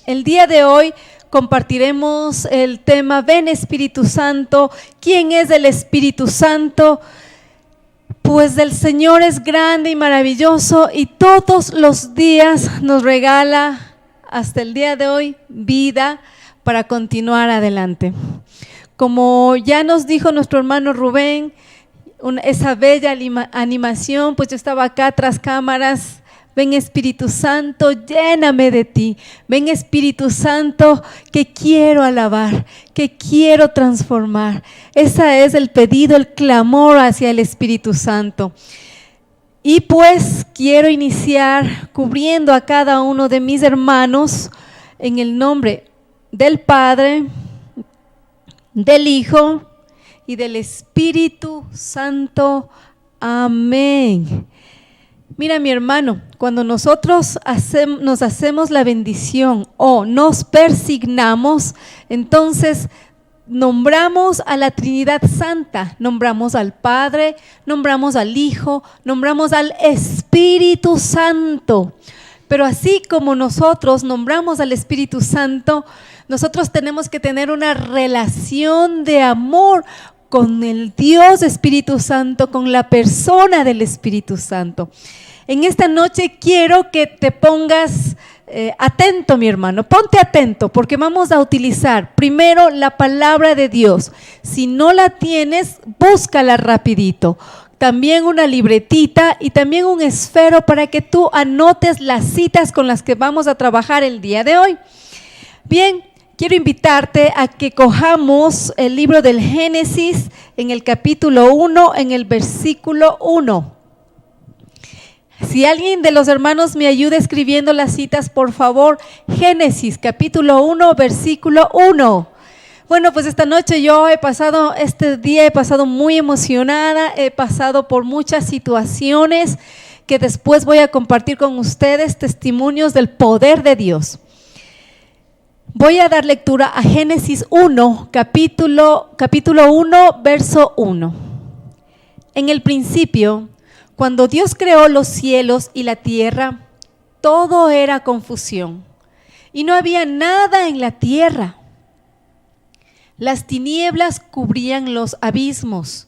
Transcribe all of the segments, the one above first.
El día de hoy compartiremos el tema Ven Espíritu Santo. ¿Quién es el Espíritu Santo? Pues el Señor es grande y maravilloso y todos los días nos regala hasta el día de hoy vida para continuar adelante. Como ya nos dijo nuestro hermano Rubén, esa bella animación, pues yo estaba acá tras cámaras. Ven Espíritu Santo, lléname de ti. Ven Espíritu Santo, que quiero alabar, que quiero transformar. Ese es el pedido, el clamor hacia el Espíritu Santo. Y pues quiero iniciar cubriendo a cada uno de mis hermanos en el nombre del Padre, del Hijo y del Espíritu Santo. Amén. Mira, mi hermano, cuando nosotros nos hacemos la bendición o nos persignamos, entonces nombramos a la Trinidad Santa, nombramos al Padre, nombramos al Hijo, nombramos al Espíritu Santo. Pero así como nosotros nombramos al Espíritu Santo, nosotros tenemos que tener una relación de amor con el Dios Espíritu Santo, con la persona del Espíritu Santo. En esta noche quiero que te pongas atento, mi hermano, ponte atento porque vamos a utilizar primero la palabra de Dios. Si no la tienes, búscala rapidito. También una libretita y también un esfero para que tú anotes las citas con las que vamos a trabajar el día de hoy. Bien, quiero invitarte a que cojamos el libro del Génesis en el capítulo 1, en el versículo 1. Si alguien de los hermanos me ayuda escribiendo las citas, por favor. Génesis, capítulo 1, versículo 1. Bueno, pues esta noche este día he pasado muy emocionada, he pasado por muchas situaciones que después voy a compartir con ustedes, testimonios del poder de Dios. Voy a dar lectura a Génesis 1, capítulo 1, verso 1. En el principio, cuando Dios creó los cielos y la tierra, todo era confusión y no había nada en la tierra. Las tinieblas cubrían los abismos,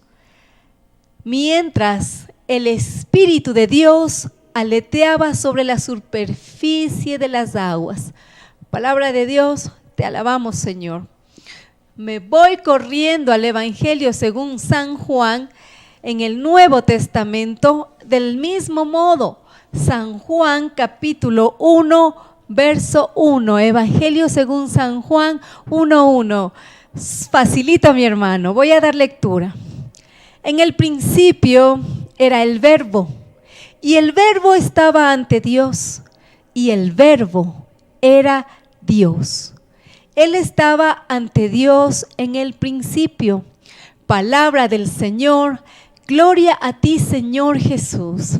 mientras el Espíritu de Dios aleteaba sobre la superficie de las aguas. Palabra de Dios, te alabamos, Señor. Me voy corriendo al Evangelio según San Juan en el Nuevo Testamento, del mismo modo. San Juan, capítulo 1, verso 1. Evangelio según San Juan 1:1. Facilito, mi hermano, voy a dar lectura. En el principio era el Verbo, y el Verbo estaba ante Dios, y el Verbo era Dios. Él estaba ante Dios en el principio. Palabra del Señor, gloria a ti, Señor Jesús.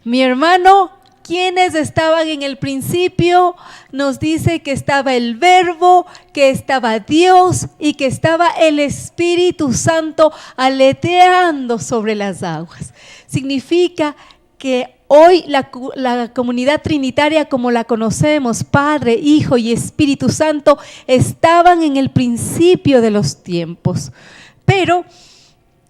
Mi hermano, ¿quiénes estaban en el principio? Nos dice que estaba el Verbo, que estaba Dios y que estaba el Espíritu Santo aleteando sobre las aguas. Significa que hoy la comunidad trinitaria como la conocemos, Padre, Hijo y Espíritu Santo, estaban en el principio de los tiempos. Pero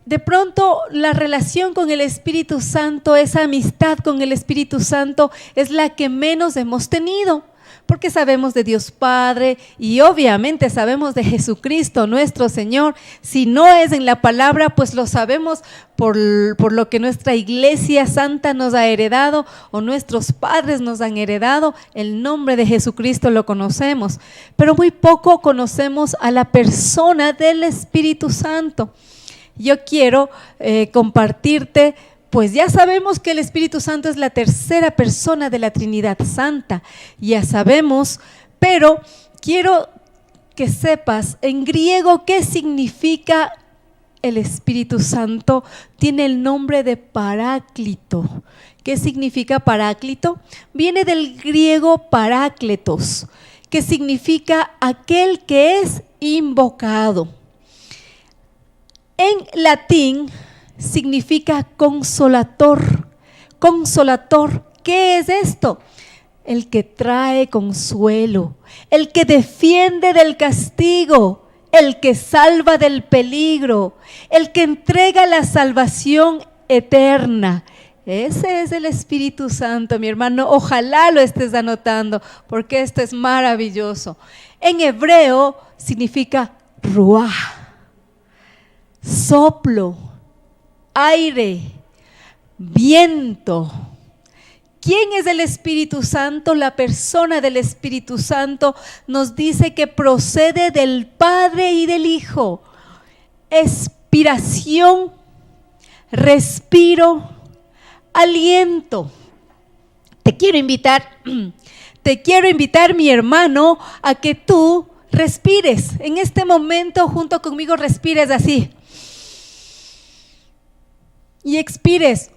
de pronto la relación con el Espíritu Santo, esa amistad con el Espíritu Santo es la que menos hemos tenido. Porque sabemos de Dios Padre y obviamente sabemos de Jesucristo nuestro Señor. Si no es en la palabra, pues lo sabemos por lo que nuestra Iglesia Santa nos ha heredado o nuestros padres nos han heredado. El nombre de Jesucristo lo conocemos, pero muy poco conocemos a la persona del Espíritu Santo. Yo quiero compartirte. Pues ya sabemos que el Espíritu Santo es la tercera persona de la Trinidad Santa, ya sabemos, pero quiero que sepas en griego qué significa el Espíritu Santo. Tiene el nombre de Paráclito. ¿Qué significa Paráclito? Viene del griego parácletos, que significa aquel que es invocado. En latín significa consolator. Consolator, ¿qué es esto? el que trae consuelo, el que defiende del castigo, el que salva del peligro, el que entrega la salvación eterna. Ese es el Espíritu Santo, mi hermano. Ojalá lo estés anotando, porque esto es maravilloso. En hebreo significa ruah, soplo, aire, viento. ¿Quién es el Espíritu Santo? La persona del Espíritu Santo nos dice que procede del Padre y del Hijo. Expiración, respiro, aliento. Te quiero invitar, mi hermano, a que tú respires. En este momento, junto conmigo, respires así. Y expires.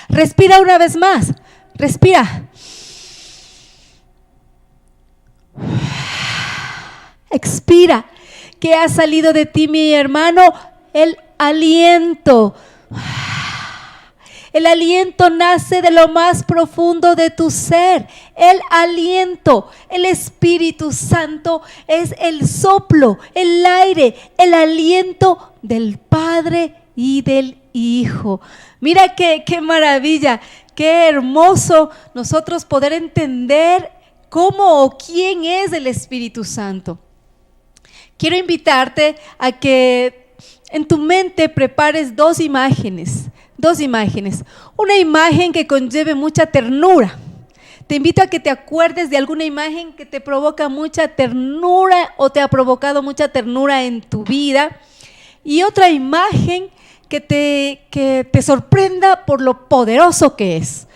Respira una vez más. Respira. Expira. ¿Qué ha salido de ti, mi hermano? El aliento. El aliento nace de lo más profundo de tu ser. El aliento, el Espíritu Santo es el soplo, el aire, el aliento del Padre y del Hijo. Mira qué maravilla, qué hermoso nosotros poder entender cómo o quién es el Espíritu Santo. Quiero invitarte a que en tu mente prepares dos imágenes. Una imagen que conlleve mucha ternura. Te invito a que te acuerdes de alguna imagen que te provoca mucha ternura o te ha provocado mucha ternura en tu vida. Y otra imagen que te sorprenda por lo poderoso que es.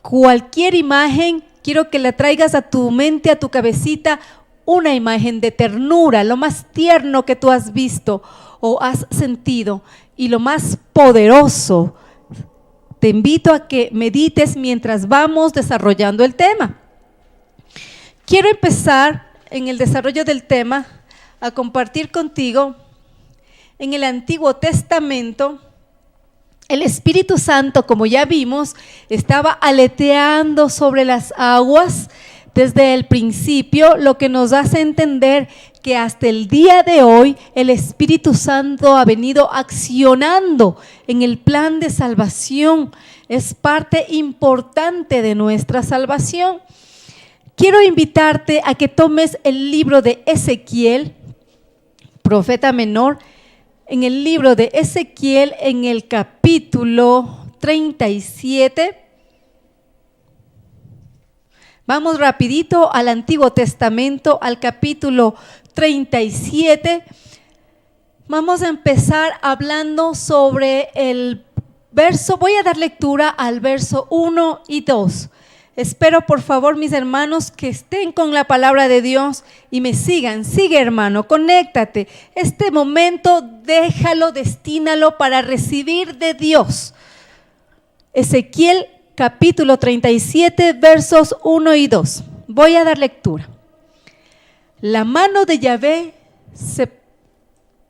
Cualquier imagen, quiero que la traigas a tu mente, a tu cabecita, una imagen de ternura, lo más tierno que tú has visto o has sentido y lo más poderoso. Te invito a que medites mientras vamos desarrollando el tema. Quiero empezar en el desarrollo del tema a compartir contigo. En el Antiguo Testamento, el Espíritu Santo, como ya vimos, estaba aleteando sobre las aguas desde el principio, lo que nos hace entender que hasta el día de hoy el Espíritu Santo ha venido accionando en el plan de salvación. Es parte importante de nuestra salvación. Quiero invitarte a que tomes el libro de Ezequiel, profeta menor. En el libro de Ezequiel, en el capítulo 37, vamos rapidito al Antiguo Testamento, al capítulo 37. Vamos a empezar hablando sobre el verso, voy a dar lectura al verso 1 y 2. Espero por favor, mis hermanos, que estén con la palabra de Dios y me sigan. Sigue, hermano, conéctate. Este momento déjalo, destínalo para recibir de Dios. Ezequiel capítulo 37, versos 1 y 2. Voy a dar lectura. La mano de Yahvé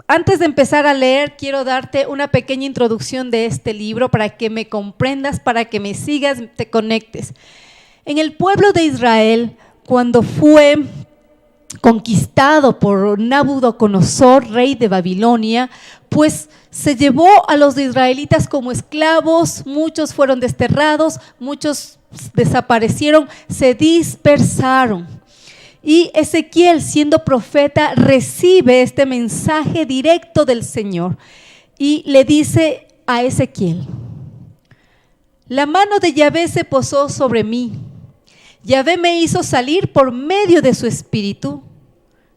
Antes de empezar a leer, quiero darte una pequeña introducción de este libro para que me comprendas, para que me sigas, te conectes. En el pueblo de Israel, cuando fue conquistado por Nabucodonosor, rey de Babilonia, pues se llevó a los israelitas como esclavos, muchos fueron desterrados, muchos desaparecieron, se dispersaron. Y Ezequiel, siendo profeta, recibe este mensaje directo del Señor y le dice a Ezequiel: la mano de Yahvé se posó sobre mí. Yahvé me hizo salir por medio de su espíritu.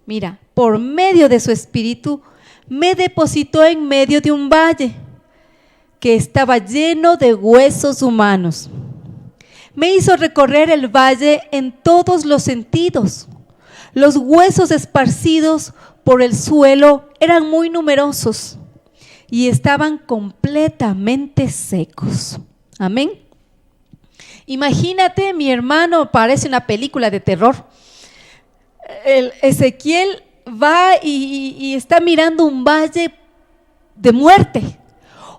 Mira, por medio de su espíritu me depositó en medio de un valle que estaba lleno de huesos humanos. Me hizo recorrer el valle en todos los sentidos. Los huesos esparcidos por el suelo eran muy numerosos y estaban completamente secos. Amén. Imagínate, mi hermano, parece una película de terror. Ezequiel va y está mirando un valle de muerte,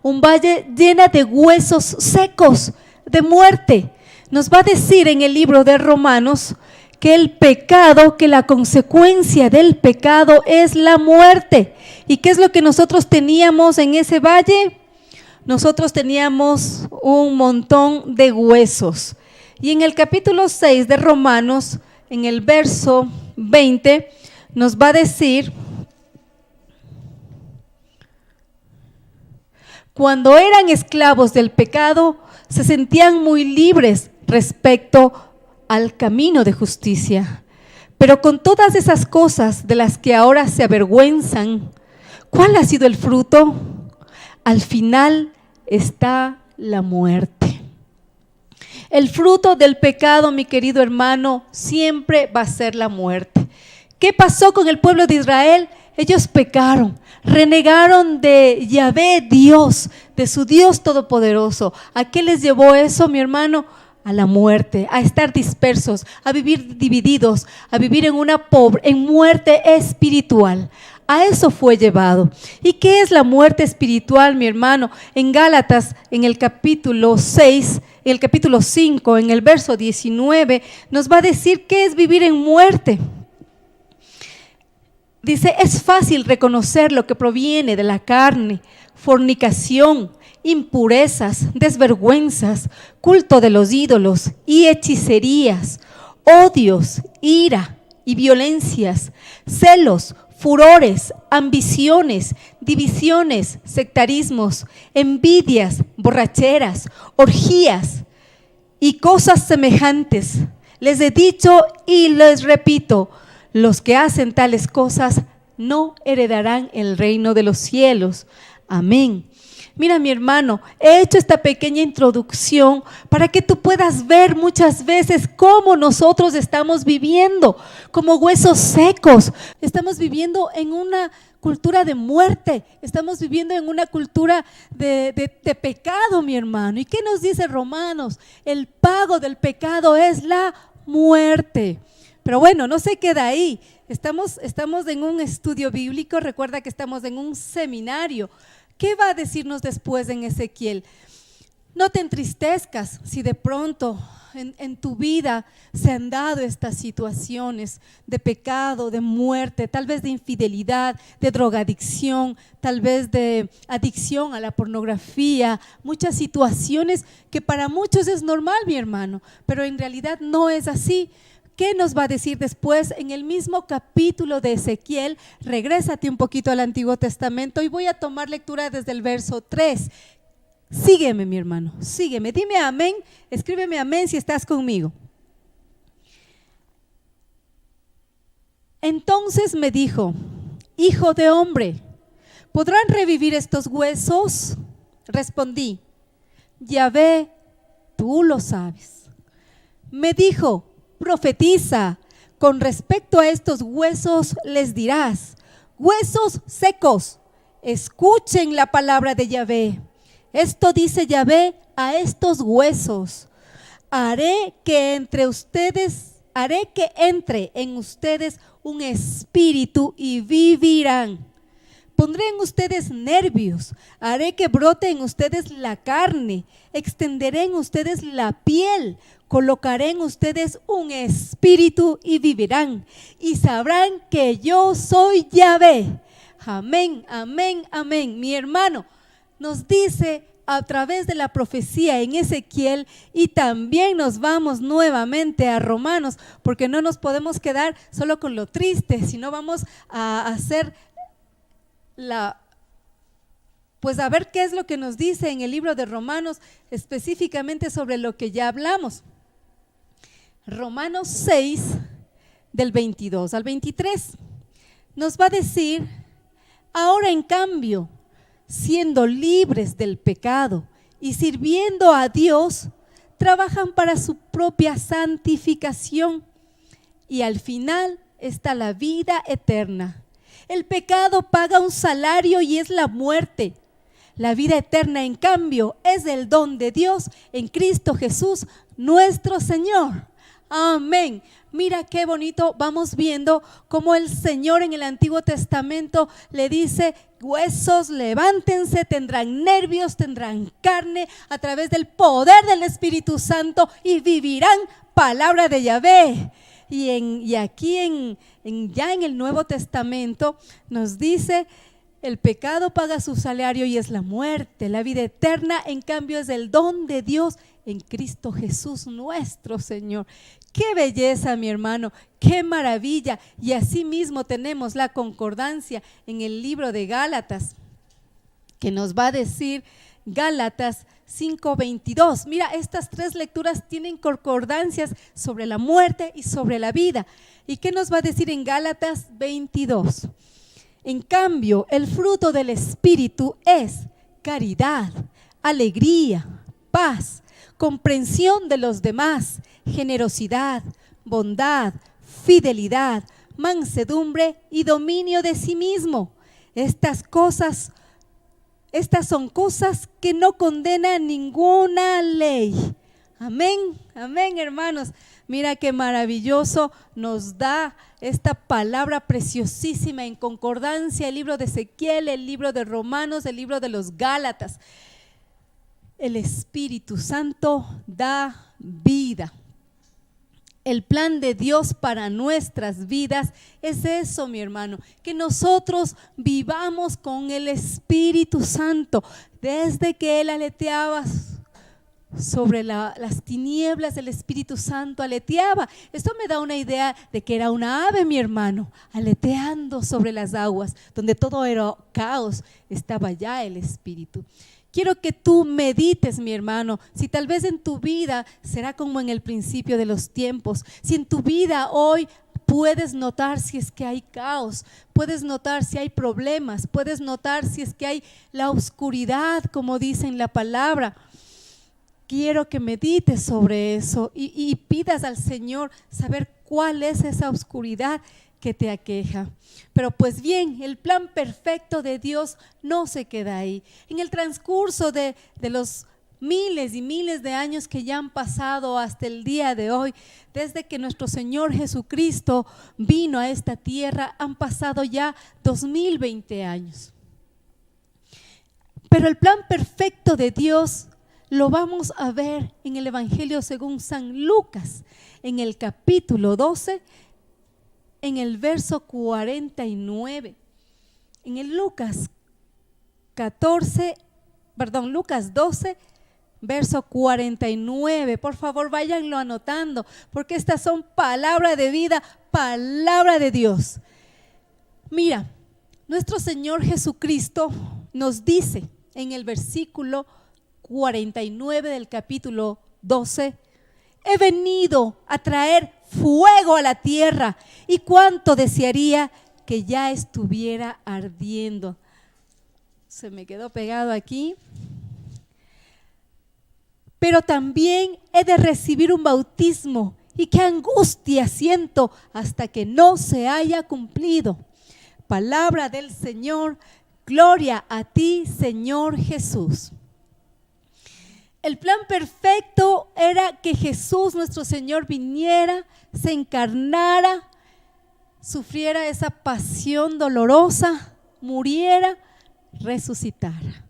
un valle lleno de huesos secos, de muerte. Nos va a decir en el libro de Romanos que el pecado, que la consecuencia del pecado es la muerte. ¿Y qué es lo que nosotros teníamos en ese valle? Nosotros teníamos un montón de huesos. Y en el capítulo 6 de Romanos, en el verso 20, nos va a decir: cuando eran esclavos del pecado, se sentían muy libres respecto al camino de justicia. Pero con todas esas cosas de las que ahora se avergüenzan, ¿cuál ha sido el fruto? Al final está la muerte. El fruto del pecado, mi querido hermano, siempre va a ser la muerte. ¿Qué pasó con el pueblo de Israel? Ellos pecaron, renegaron de Yahvé, Dios, de su Dios todopoderoso. ¿A qué les llevó eso, mi hermano? A la muerte, a estar dispersos, a vivir divididos, a vivir en muerte espiritual. A eso fue llevado. ¿Y qué es la muerte espiritual, mi hermano? En Gálatas, en el capítulo 6, en el capítulo 5, en el verso 19, nos va a decir qué es vivir en muerte. Dice: es fácil reconocer lo que proviene de la carne: fornicación, impurezas, desvergüenzas, culto de los ídolos y hechicerías, odios, ira y violencias, celos, furores, ambiciones, divisiones, sectarismos, envidias, borracheras, orgías y cosas semejantes. Les he dicho y les repito: los que hacen tales cosas no heredarán el reino de los cielos. Amén. Mira, mi hermano, he hecho esta pequeña introducción para que tú puedas ver muchas veces cómo nosotros estamos viviendo como huesos secos. Estamos viviendo en una cultura de muerte, estamos viviendo en una cultura de pecado, mi hermano. ¿Y qué nos dice Romanos? El pago del pecado es la muerte. Pero bueno, no se queda ahí. Estamos en un estudio bíblico. Recuerda que estamos en un seminario. ¿Qué va a decirnos después en Ezequiel? No te entristezcas si de pronto en tu vida se han dado estas situaciones de pecado, de muerte, tal vez de infidelidad, de drogadicción, tal vez de adicción a la pornografía, muchas situaciones que para muchos es normal, mi hermano, pero en realidad no es así. ¿Qué nos va a decir después en el mismo capítulo de Ezequiel? Regrésate un poquito al Antiguo Testamento y voy a tomar lectura desde el verso 3. Sígueme, mi hermano, sígueme. Dime amén, escríbeme amén si estás conmigo. Entonces me dijo: hijo de hombre, ¿podrán revivir estos huesos? Respondí: Yahvé, tú lo sabes. Me dijo: profetiza con respecto a estos huesos, les dirás: huesos secos, escuchen la palabra de Yahvé. Esto dice Yahvé a estos huesos: haré que entre en ustedes un espíritu y vivirán. Pondré en ustedes nervios, haré que brote en ustedes la carne, extenderé en ustedes la piel, colocaré en ustedes un espíritu y vivirán, y sabrán que yo soy Yahvé. Amén, amén, amén. Mi hermano, nos dice a través de la profecía en Ezequiel, y también nos vamos nuevamente a Romanos, porque no nos podemos quedar solo con lo triste, sino vamos a hacer pues a ver qué es lo que nos dice en el libro de Romanos, específicamente sobre lo que ya hablamos. Romanos 6, del 22 al 23, nos va a decir: ahora en cambio, siendo libres del pecado y sirviendo a Dios, trabajan para su propia santificación, y al final está la vida eterna. El pecado paga un salario y es la muerte. La vida eterna, en cambio, es el don de Dios en Cristo Jesús, nuestro Señor. Amén. Mira qué bonito, vamos viendo cómo el Señor en el Antiguo Testamento le dice: huesos, levántense, tendrán nervios, tendrán carne, a través del poder del Espíritu Santo, y vivirán palabra de Yahvé. Y aquí ya en el Nuevo Testamento nos dice: el pecado paga su salario y es la muerte. La vida eterna, en cambio, es el don de Dios en Cristo Jesús nuestro Señor. ¡Qué belleza, mi hermano! ¡Qué maravilla! Y asimismo tenemos la concordancia en el libro de Gálatas, que nos va a decir Gálatas 5:22. Mira, estas tres lecturas tienen concordancias sobre la muerte y sobre la vida. ¿Y qué nos va a decir en Gálatas 22? En cambio, el fruto del Espíritu es caridad, alegría, paz, comprensión de los demás, generosidad, bondad, fidelidad, mansedumbre y dominio de sí mismo. Estas son cosas que no condenan ninguna ley. Amén, amén, hermanos. Mira qué maravilloso nos da esta palabra preciosísima en concordancia el libro de Ezequiel, el libro de Romanos, el libro de los Gálatas. El Espíritu Santo da vida. El plan de Dios para nuestras vidas es eso, mi hermano, que nosotros vivamos con el Espíritu Santo. Desde que Él aleteaba sobre las tinieblas, el Espíritu Santo aleteaba. Esto me da una idea de que era una ave, mi hermano, aleteando sobre las aguas, donde todo era caos, estaba ya el Espíritu. Quiero que tú medites, mi hermano, si tal vez en tu vida será como en el principio de los tiempos, si en tu vida hoy puedes notar si es que hay caos, puedes notar si hay problemas, puedes notar si es que hay la oscuridad, como dice en la palabra. Quiero que medites sobre eso y pidas al Señor saber cuál es esa oscuridad que te aqueja. Pero pues bien, el plan perfecto de Dios no se queda ahí. En el transcurso de los miles y miles de años que ya han pasado hasta el día de hoy, desde que nuestro Señor Jesucristo vino a esta tierra, han pasado ya 2020 años. Pero el plan perfecto de Dios lo vamos a ver en el Evangelio según San Lucas, en el capítulo 12, en el verso 49. En el Lucas 12, verso 49. Por favor, váyanlo anotando, porque estas son palabra de vida, palabra de Dios. Mira, nuestro Señor Jesucristo nos dice en el versículo 49 del capítulo 12: he venido a traer fuego a la tierra, y cuánto desearía que ya estuviera ardiendo. Se me quedó pegado aquí. Pero también he de recibir un bautismo, y qué angustia siento hasta que no se haya cumplido. Palabra del Señor. Gloria a ti, Señor Jesús. El plan perfecto era que Jesús, nuestro Señor, viniera, se encarnara, sufriera esa pasión dolorosa, muriera, resucitara.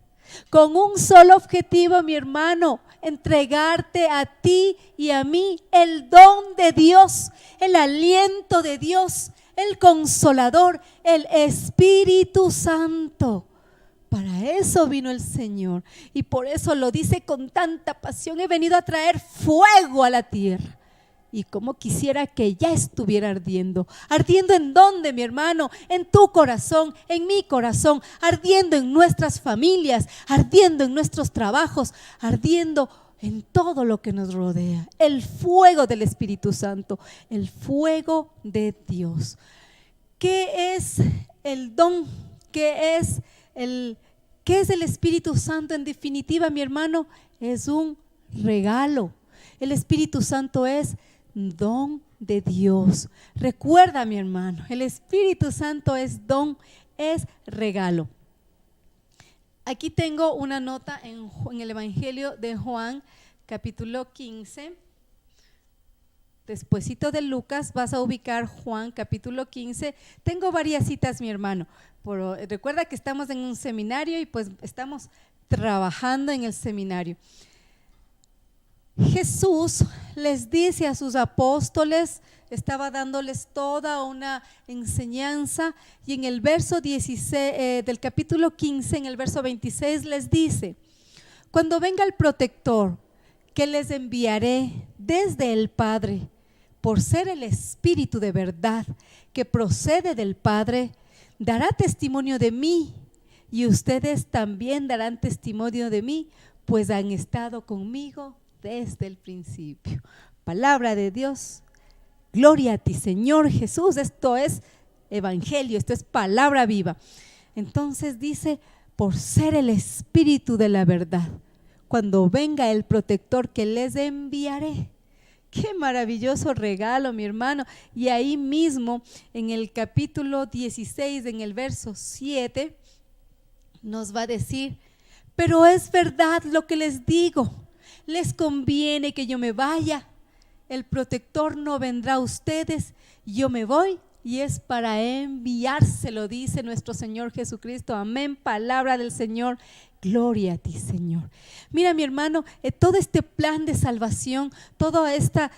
Con un solo objetivo, mi hermano: entregarte a ti y a mí el don de Dios, el aliento de Dios, el Consolador, el Espíritu Santo. Para eso vino el Señor, y por eso lo dice con tanta pasión: he venido a traer fuego a la tierra. Y como quisiera que ya estuviera ardiendo. ¿Ardiendo en dónde, mi hermano? En tu corazón, en mi corazón, ardiendo en nuestras familias, ardiendo en nuestros trabajos, ardiendo en todo lo que nos rodea. El fuego del Espíritu Santo, el fuego de Dios. ¿Qué es el don? ¿Qué es el Espíritu Santo? En definitiva, mi hermano, es un regalo. El Espíritu Santo es don de Dios. Recuerda, mi hermano, el Espíritu Santo es don, es regalo. Aquí tengo una nota en el Evangelio de Juan, capítulo 15, despuesito de Lucas vas a ubicar Juan capítulo 15. Tengo varias citas, mi hermano. Recuerda que estamos en un seminario y pues estamos trabajando en el seminario. Jesús les dice a sus apóstoles, estaba dándoles toda una enseñanza, y en el verso 16 del capítulo 15, en el verso 26 les dice: cuando venga el protector que les enviaré desde el Padre, por ser el Espíritu de verdad que procede del Padre, dará testimonio de mí, y ustedes también darán testimonio de mí, pues han estado conmigo desde el principio. Palabra de Dios. Gloria a ti, Señor Jesús. Esto es evangelio, esto es palabra viva. Entonces dice: por ser el Espíritu de la verdad, cuando venga el protector que les enviaré. Qué maravilloso regalo, mi hermano. Y ahí mismo en el capítulo 16, en el verso 7, nos va a decir: pero es verdad lo que les digo, les conviene que yo me vaya. El protector no vendrá a ustedes, yo me voy y es para enviárselo, dice nuestro Señor Jesucristo. Amén, palabra del Señor. Gloria a ti, Señor. Mira, mi hermano, todo este plan de salvación, toda esta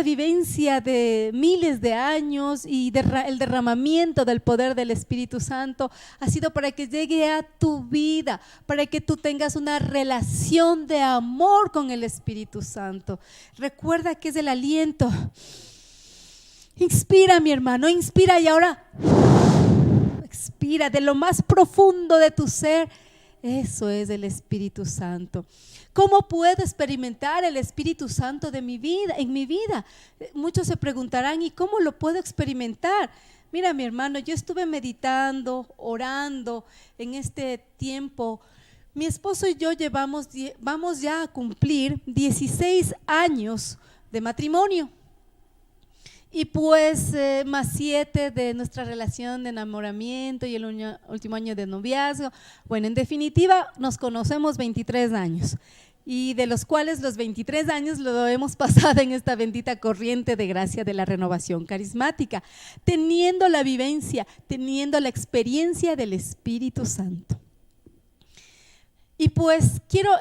vivencia de miles de años y el derramamiento del poder del Espíritu Santo ha sido para que llegue a tu vida, para que tú tengas una relación de amor con el Espíritu Santo. Recuerda que es el aliento. Inspira, mi hermano, inspira, y ahora expira de lo más profundo de tu ser. Eso es el Espíritu Santo. ¿Cómo puedo experimentar el Espíritu Santo en mi vida? Muchos se preguntarán: ¿y cómo lo puedo experimentar? Mira, mi hermano, yo estuve meditando, orando en este tiempo. Mi esposo y yo vamos ya a cumplir 16 años de matrimonio. Y pues más 7 de nuestra relación de enamoramiento y el último año de noviazgo. Bueno, en definitiva nos conocemos 23 años, y de los cuales los 23 años lo hemos pasado en esta bendita corriente de gracia de la renovación carismática, teniendo la vivencia, teniendo la experiencia del Espíritu Santo. Y pues quiero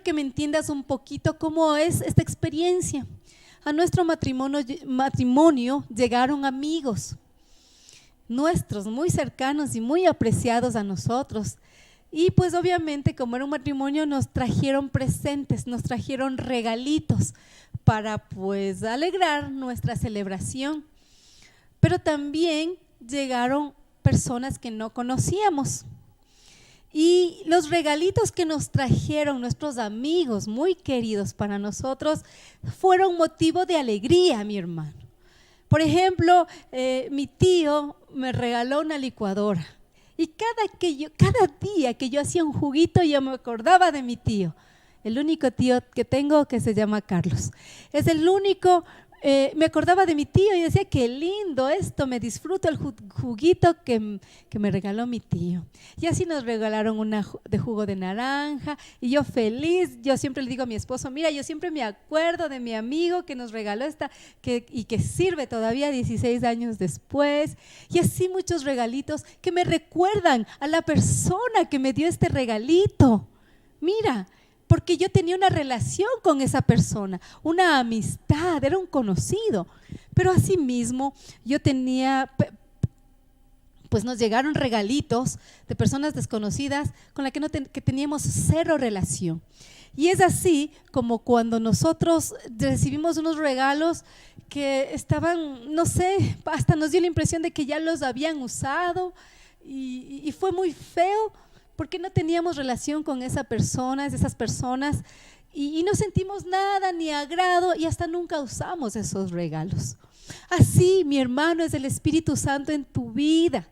que me entiendas un poquito cómo es esta experiencia. A nuestro matrimonio llegaron amigos nuestros muy cercanos y muy apreciados a nosotros, y pues obviamente, como era un matrimonio, nos trajeron presentes, nos trajeron regalitos para pues alegrar nuestra celebración. Pero también llegaron personas que no conocíamos. Y los regalitos que nos trajeron nuestros amigos muy queridos para nosotros fueron motivo de alegría, mi hermano. Por ejemplo, mi tío me regaló una licuadora, y cada día que yo hacía un juguito yo me acordaba de mi tío, el único tío que tengo que se llama Carlos. Es el único. Me acordaba de mi tío y decía: qué lindo esto, me disfruto el juguito que me regaló mi tío. Y así nos regalaron una de jugo de naranja, y yo feliz. Yo siempre le digo a mi esposo: mira, yo siempre me acuerdo de mi amigo que nos regaló esta, y que sirve todavía 16 años después. Y así muchos regalitos que me recuerdan a la persona que me dio este regalito. Mira, porque yo tenía una relación con esa persona, una amistad, era un conocido. Pero asimismo yo tenía, pues nos llegaron regalitos de personas desconocidas con las que teníamos cero relación. Y es así como cuando nosotros recibimos unos regalos que estaban, no sé, hasta nos dio la impresión de que ya los habían usado, y fue muy feo, porque no teníamos relación con esas personas, y no sentimos nada ni agrado, y hasta nunca usamos esos regalos. Así, mi hermano, es el Espíritu Santo en tu vida.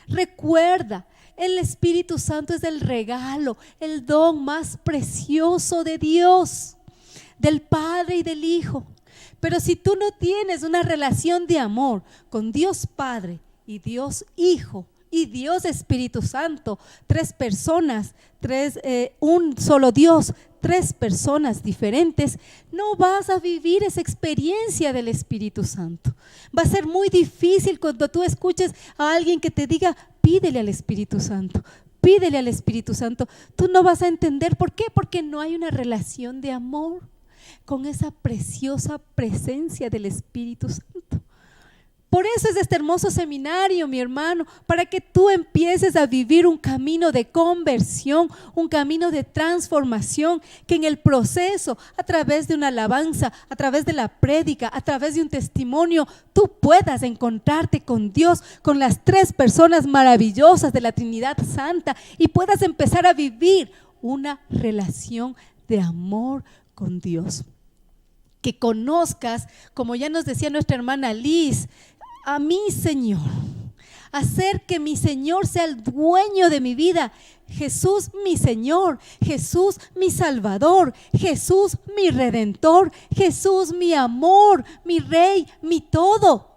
Recuerda, el Espíritu Santo es el regalo, el don más precioso de Dios, del Padre y del Hijo. Pero si tú no tienes una relación de amor con Dios Padre y Dios Hijo, y Dios Espíritu Santo, 3 personas, un solo Dios, 3 personas diferentes, no vas a vivir esa experiencia del Espíritu Santo. Va a ser muy difícil cuando tú escuches a alguien que te diga, pídele al Espíritu Santo. Pídele al Espíritu Santo. Tú no vas a entender por qué, porque no hay una relación de amor con esa preciosa presencia del Espíritu Santo. Por eso es este hermoso seminario, mi hermano, para que tú empieces a vivir un camino de conversión, un camino de transformación, que en el proceso, a través de una alabanza, a través de la prédica, a través de un testimonio, tú puedas encontrarte con Dios, con las 3 personas maravillosas de la Trinidad Santa, y puedas empezar a vivir una relación de amor con Dios. Que conozcas, como ya nos decía nuestra hermana Liz, a mi Señor, hacer que mi Señor sea el dueño de mi vida. Jesús mi Señor, Jesús mi Salvador, Jesús mi Redentor, Jesús mi amor, mi Rey, mi todo.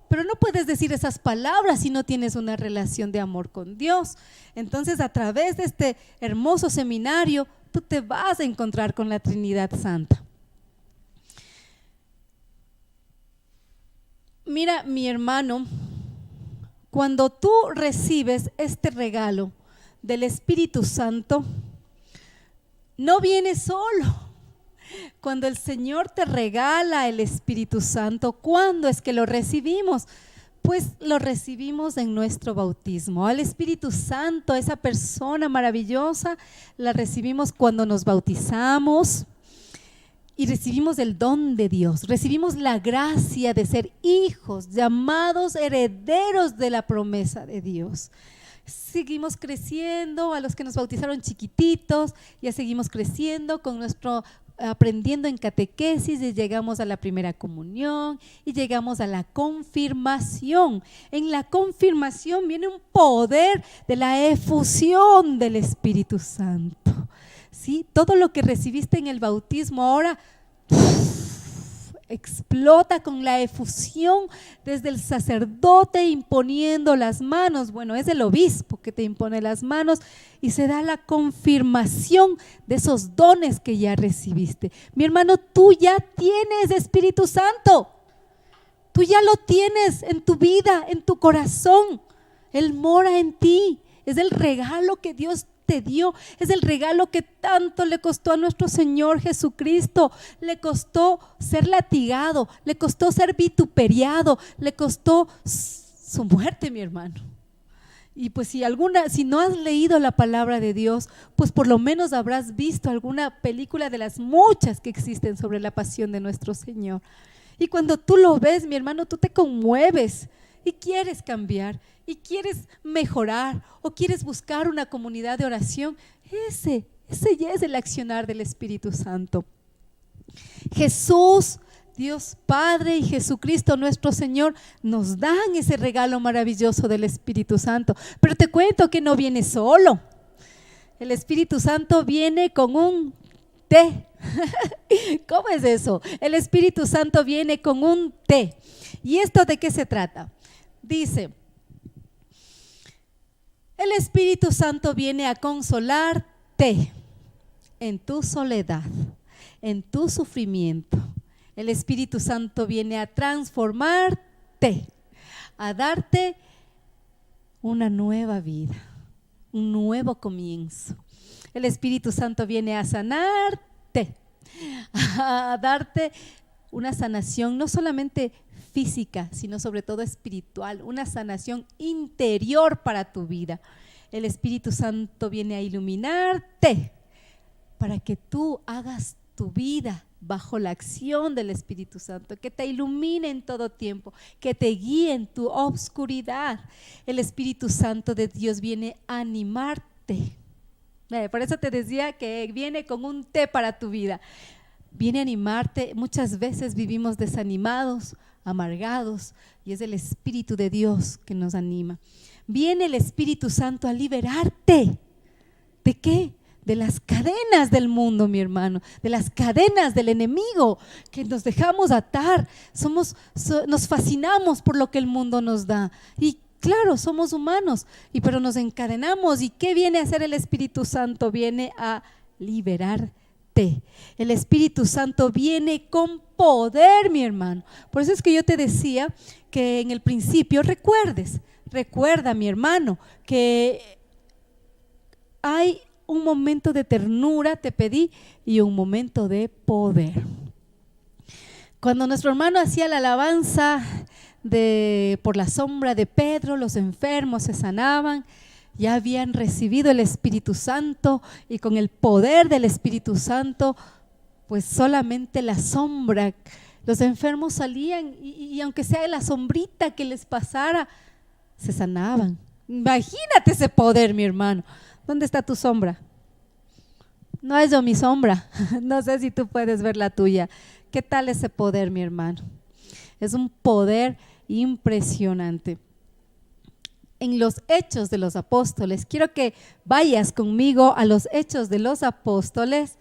Pero no puedes decir esas palabras si no tienes una relación de amor con Dios. Entonces, a través de este hermoso seminario, tú te vas a encontrar con la Trinidad Santa. Mira, mi hermano, cuando tú recibes este regalo del Espíritu Santo, no viene solo. Cuando el Señor te regala el Espíritu Santo, ¿cuándo es que lo recibimos? Pues lo recibimos en nuestro bautismo. Al Espíritu Santo, esa persona maravillosa, la recibimos cuando nos bautizamos. Y recibimos el don de Dios, recibimos la gracia de ser hijos, llamados herederos de la promesa de Dios. Seguimos creciendo, a los que nos bautizaron chiquititos, ya seguimos creciendo con aprendiendo en catequesis, y llegamos a la primera comunión y llegamos a la confirmación. En la confirmación viene un poder de la efusión del Espíritu Santo. ¿Sí? Todo lo que recibiste en el bautismo ahora explota con la efusión desde el sacerdote imponiendo las manos. Bueno, es el obispo que te impone las manos y se da la confirmación de esos dones que ya recibiste. Mi hermano, tú ya tienes Espíritu Santo. Tú ya lo tienes en tu vida, en tu corazón. Él mora en ti. Es el regalo que Dios te dio, es el regalo que tanto le costó a nuestro Señor Jesucristo. Le costó ser latigado, le costó ser vituperiado, le costó su muerte, mi hermano. Y pues si no has leído la palabra de Dios, pues por lo menos habrás visto alguna película de las muchas que existen sobre la pasión de nuestro Señor. Y cuando tú lo ves, mi hermano, tú te conmueves y quieres cambiar y quieres mejorar o quieres buscar una comunidad de oración. Ese ya es el accionar del Espíritu Santo. Jesús, Dios Padre, y Jesucristo nuestro Señor nos dan ese regalo maravilloso del Espíritu Santo. Pero te cuento que no viene solo. El Espíritu Santo viene con un té. ¿Cómo es eso? El Espíritu Santo viene con un té. ¿Y esto de qué se trata? Dice, el Espíritu Santo viene a consolarte en tu soledad, en tu sufrimiento. El Espíritu Santo viene a transformarte, a darte una nueva vida, un nuevo comienzo. El Espíritu Santo viene a sanarte, a darte una sanación no solamente física, sino sobre todo espiritual, una sanación interior para tu vida. El Espíritu Santo viene a iluminarte para que tú hagas tu vida bajo la acción del Espíritu Santo, que te ilumine en todo tiempo, que te guíe en tu obscuridad. El Espíritu Santo de Dios viene a animarte. Por eso te decía que viene con un té para tu vida. Viene a animarte. Muchas veces vivimos desanimados, amargados, y es el Espíritu de Dios que nos anima. Viene el Espíritu Santo a liberarte. ¿De qué? De las cadenas del mundo, mi hermano, de las cadenas del enemigo, que nos dejamos atar. Nos fascinamos por lo que el mundo nos da y Claro, somos humanos, pero nos encadenamos. ¿Y qué viene a hacer el Espíritu Santo? Viene a liberarte. El Espíritu Santo viene con poder, mi hermano. Por eso es que yo te decía que en el principio recuerda, mi hermano, que hay un momento de ternura, te pedí, y un momento de poder. Cuando nuestro hermano hacía la alabanza por la sombra de Pedro, los enfermos se sanaban, ya habían recibido el Espíritu Santo, y con el poder del Espíritu Santo, pues solamente la sombra, los enfermos salían y aunque sea la sombrita que les pasara, se sanaban. Imagínate ese poder, mi hermano. ¿Dónde está tu sombra? No es yo mi sombra, no sé si tú puedes ver la tuya. ¿Qué tal ese poder, mi hermano? Es un poder impresionante. En los Hechos de los Apóstoles, quiero que vayas conmigo a los Hechos de los Apóstoles,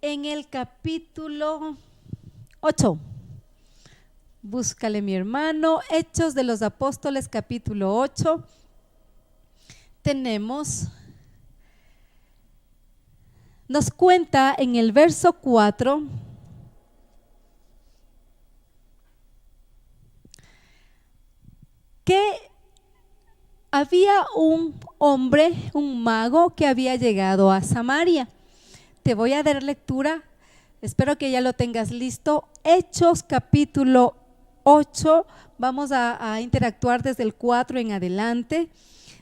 en el capítulo 8. Búscale, mi hermano, Hechos de los Apóstoles, capítulo 8. Nos cuenta en el verso 4 que había un hombre, un mago que había llegado a Samaria. Te voy a dar lectura, espero que ya lo tengas listo. Hechos capítulo 8, vamos a interactuar desde el 4 en adelante.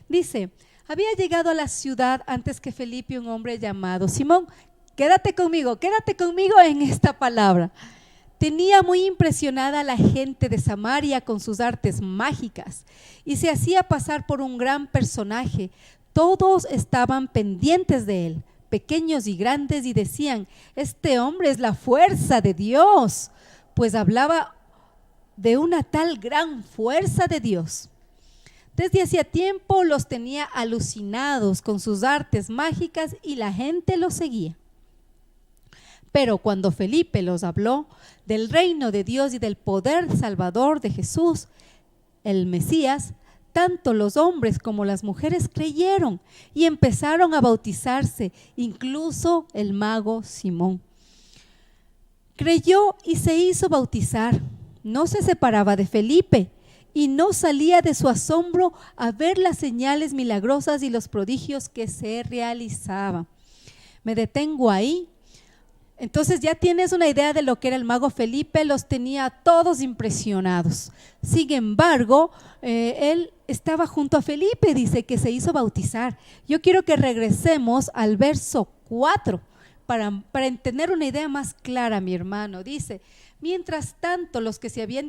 Dice: había llegado a la ciudad antes que Felipe un hombre llamado Simón. Quédate conmigo en esta palabra. Tenía muy impresionada a la gente de Samaria con sus artes mágicas y se hacía pasar por un gran personaje. Todos estaban pendientes de él, pequeños y grandes, y decían: este hombre es la fuerza de Dios, pues hablaba de una tal gran fuerza de Dios. Desde hacía tiempo los tenía alucinados con sus artes mágicas y la gente los seguía. Pero cuando Felipe los habló del reino de Dios y del poder salvador de Jesús, el Mesías, tanto los hombres como las mujeres creyeron y empezaron a bautizarse, incluso el mago Simón. Creyó y se hizo bautizar. No se separaba de Felipe y no salía de su asombro a ver las señales milagrosas y los prodigios que se realizaban. Me detengo ahí. Entonces ya tienes una idea de lo que era el mago Felipe, los tenía todos impresionados. Sin embargo, él estaba junto a Felipe, dice que se hizo bautizar. Yo quiero que regresemos al verso 4 para tener una idea más clara, mi hermano. Dice: mientras tanto, los que se habían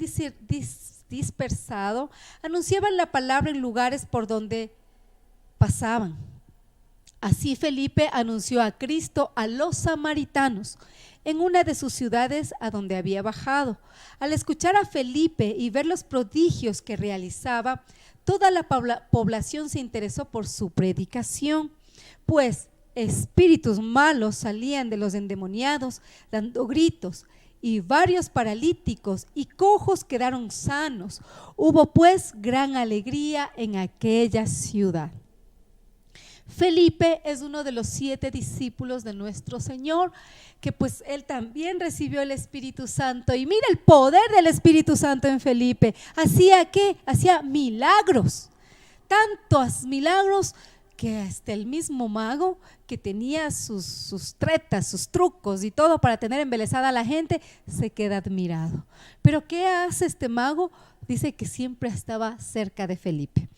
dispersado anunciaban la palabra en lugares por donde pasaban. Así Felipe anunció a Cristo a los samaritanos en una de sus ciudades a donde había bajado. Al escuchar a Felipe y ver los prodigios que realizaba, toda la población se interesó por su predicación, pues espíritus malos salían de los endemoniados dando gritos, y varios paralíticos y cojos quedaron sanos. Hubo pues gran alegría en aquella ciudad. Felipe es uno de los 7 discípulos de nuestro Señor, que pues él también recibió el Espíritu Santo, y mira el poder del Espíritu Santo en Felipe. ¿Hacía qué? Hacía milagros, tantos milagros que hasta el mismo mago, que tenía sus tretas, sus trucos y todo para tener embelesada a la gente, se queda admirado. Pero ¿qué hace este mago? Dice que siempre estaba cerca de Felipe.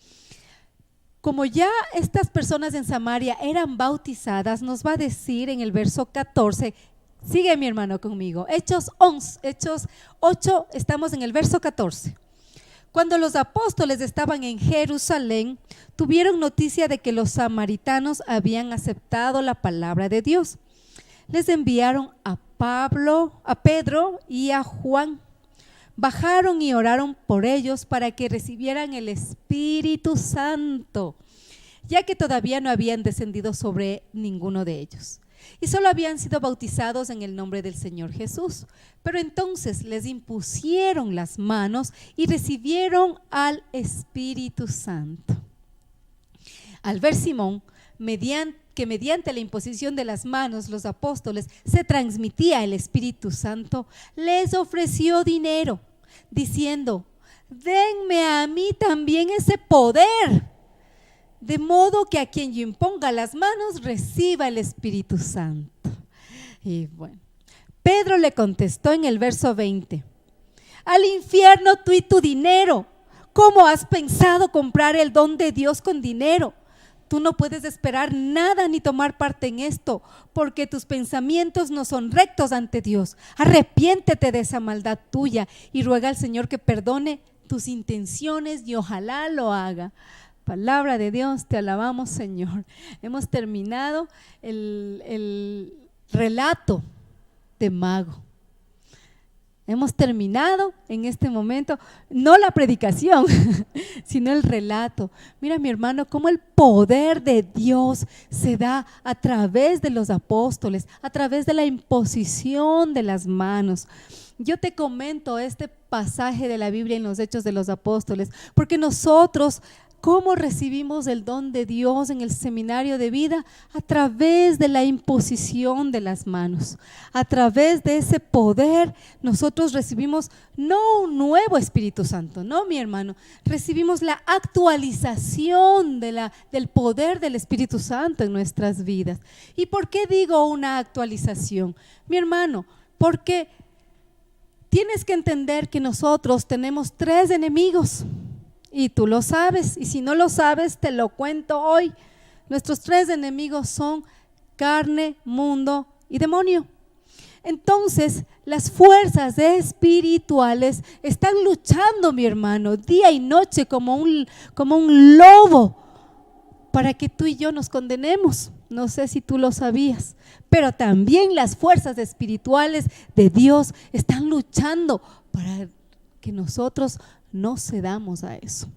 Como ya estas personas en Samaria eran bautizadas, nos va a decir en el verso 14, sigue mi hermano conmigo, Hechos 8, estamos en el verso 14. Cuando los apóstoles estaban en Jerusalén, tuvieron noticia de que los samaritanos habían aceptado la palabra de Dios. Les enviaron a Pedro y a Juan. Bajaron y oraron por ellos para que recibieran el Espíritu Santo, ya que todavía no habían descendido sobre ninguno de ellos. y solo habían sido bautizados en el nombre del Señor Jesús. Pero entonces les impusieron las manos y recibieron al Espíritu Santo. Al ver Simón que mediante la imposición de las manos los apóstoles se transmitía el Espíritu Santo, les ofreció dinero, diciendo: denme a mí también ese poder, de modo que a quien yo imponga las manos reciba el Espíritu Santo. Y bueno, Pedro le contestó en el verso 20: al infierno tú y tu dinero. ¿Cómo has pensado comprar el don de Dios con dinero? Tú no puedes esperar nada ni tomar parte en esto, porque tus pensamientos no son rectos ante Dios. Arrepiéntete de esa maldad tuya y ruega al Señor que perdone tus intenciones y ojalá lo haga. Palabra de Dios, te alabamos, Señor. Hemos terminado el relato de Mago. Hemos terminado en este momento, no la predicación, sino el relato. Mira, mi hermano, cómo el poder de Dios se da a través de los apóstoles, a través de la imposición de las manos. Yo te comento este pasaje de la Biblia en los Hechos de los Apóstoles, porque nosotros, ¿cómo recibimos el don de Dios en el seminario de vida? A través de la imposición de las manos. A través de ese poder nosotros recibimos no un nuevo Espíritu Santo, no, mi hermano, recibimos la actualización del poder del Espíritu Santo en nuestras vidas. ¿Y por qué digo una actualización? Mi hermano, porque tienes que entender que nosotros tenemos 3 enemigos. Y tú lo sabes, y si no lo sabes, te lo cuento hoy. Nuestros 3 enemigos son carne, mundo y demonio. Entonces, las fuerzas espirituales están luchando, mi hermano, día y noche como un lobo, para que tú y yo nos condenemos. No sé si tú lo sabías, pero también las fuerzas espirituales de Dios están luchando para que nosotros no cedamos a eso.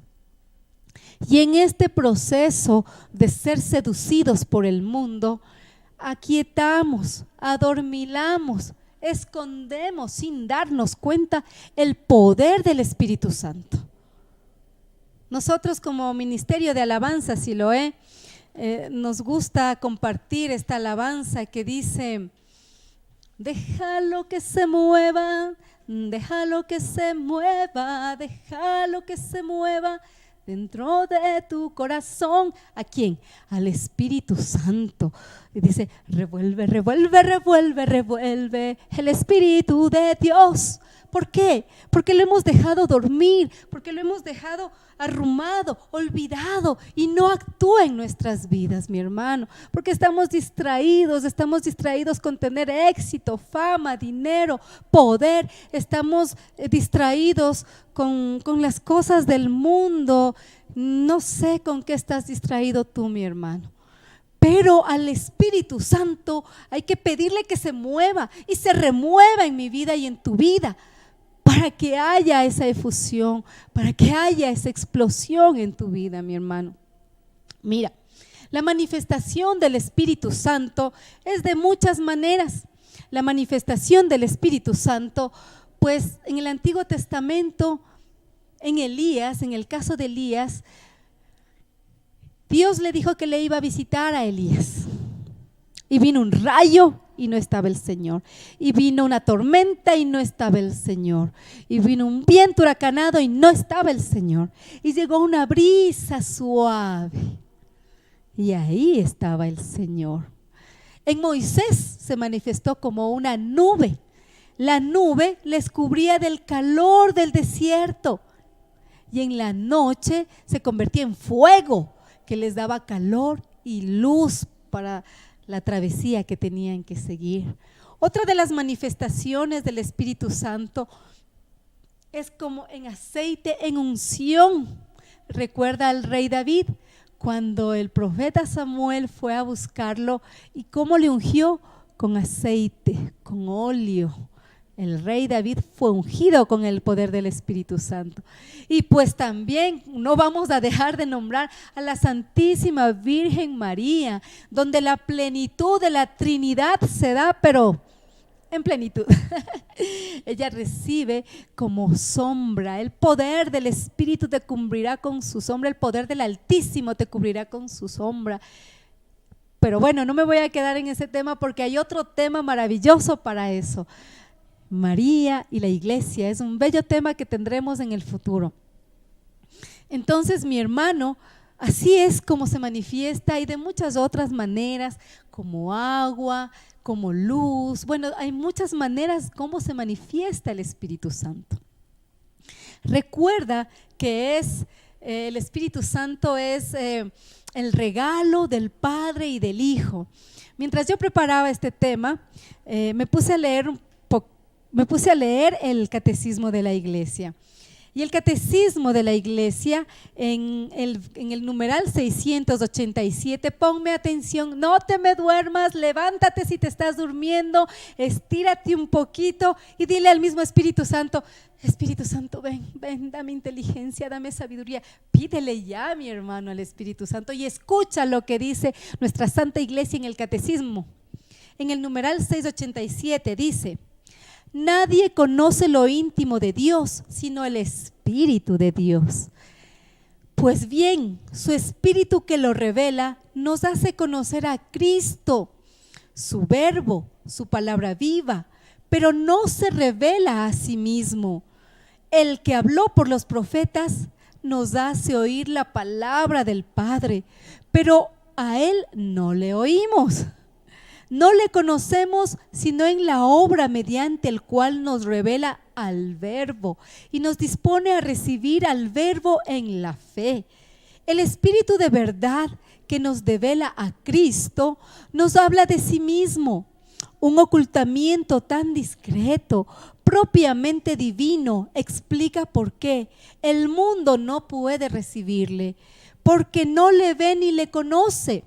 Y en este proceso de ser seducidos por el mundo, aquietamos, adormilamos, escondemos sin darnos cuenta el poder del Espíritu Santo. Nosotros como Ministerio de Alabanza Siloé, nos gusta compartir esta alabanza que dice: déjalo que se mueva, déjalo que se mueva, déjalo que se mueva dentro de tu corazón. ¿A quién? Al Espíritu Santo. Y dice: revuelve, revuelve, revuelve, revuelve el Espíritu de Dios. ¿Por qué? Porque lo hemos dejado dormir, porque lo hemos dejado arrumado, olvidado y no actúa en nuestras vidas, mi hermano, porque estamos distraídos con tener éxito, fama, dinero, poder, estamos distraídos con las cosas del mundo. No sé con qué estás distraído tú, mi hermano. Pero al Espíritu Santo hay que pedirle que se mueva y se remueva en mi vida y en tu vida, para que haya esa efusión, para que haya esa explosión en tu vida, mi hermano. Mira, la manifestación del Espíritu Santo es de muchas maneras. La manifestación del Espíritu Santo, pues en el Antiguo Testamento, en Elías, en el caso de Elías, Dios le dijo que le iba a visitar a Elías. Y vino un rayo y no estaba el Señor. Y vino una tormenta y no estaba el Señor. Y vino un viento huracanado y no estaba el Señor. Y llegó una brisa suave. Y ahí estaba el Señor. En Moisés se manifestó como una nube. La nube les cubría del calor del desierto. Y en la noche se convertía en fuego que les daba calor y luz para la travesía que tenían que seguir. Otra de las manifestaciones del Espíritu Santo es como en aceite, en unción. Recuerda al rey David cuando el profeta Samuel fue a buscarlo y cómo le ungió con aceite, con óleo. el rey David fue ungido con el poder del Espíritu Santo. Y pues también no vamos a dejar de nombrar a la Santísima Virgen María, donde la plenitud de la Trinidad se da, pero en plenitud. Ella recibe como sombra, el poder del Espíritu te cubrirá con su sombra, el poder del Altísimo te cubrirá con su sombra. Pero bueno, no me voy a quedar en ese tema porque hay otro tema maravilloso para eso. María y la iglesia es un bello tema que tendremos en el futuro. Entonces, mi hermano, así es como se manifiesta y de muchas otras maneras, como agua, como luz. Bueno, hay muchas maneras como se manifiesta el Espíritu Santo. Recuerda que el Espíritu Santo es el regalo del Padre y del Hijo. Mientras yo preparaba este tema, me puse a leer el Catecismo de la Iglesia. Y el Catecismo de la Iglesia, en el numeral 687, ponme atención, no te me duermas, levántate si te estás durmiendo, estírate un poquito y dile al mismo Espíritu Santo, Espíritu Santo, ven, dame inteligencia, dame sabiduría. Pídele ya, mi hermano, al Espíritu Santo y escucha lo que dice nuestra Santa Iglesia en el Catecismo. En el numeral 687 dice: nadie conoce lo íntimo de Dios, sino el Espíritu de Dios. Pues bien, su Espíritu que lo revela nos hace conocer a Cristo, su verbo, su palabra viva, pero no se revela a sí mismo. El que habló por los profetas nos hace oír la palabra del Padre, pero a Él no le oímos. No le conocemos sino en la obra mediante el cual nos revela al Verbo y nos dispone a recibir al Verbo en la fe. El Espíritu de verdad que nos devela a Cristo nos habla de sí mismo. Un ocultamiento tan discreto, propiamente divino, explica por qué el mundo no puede recibirle, porque no le ve ni le conoce,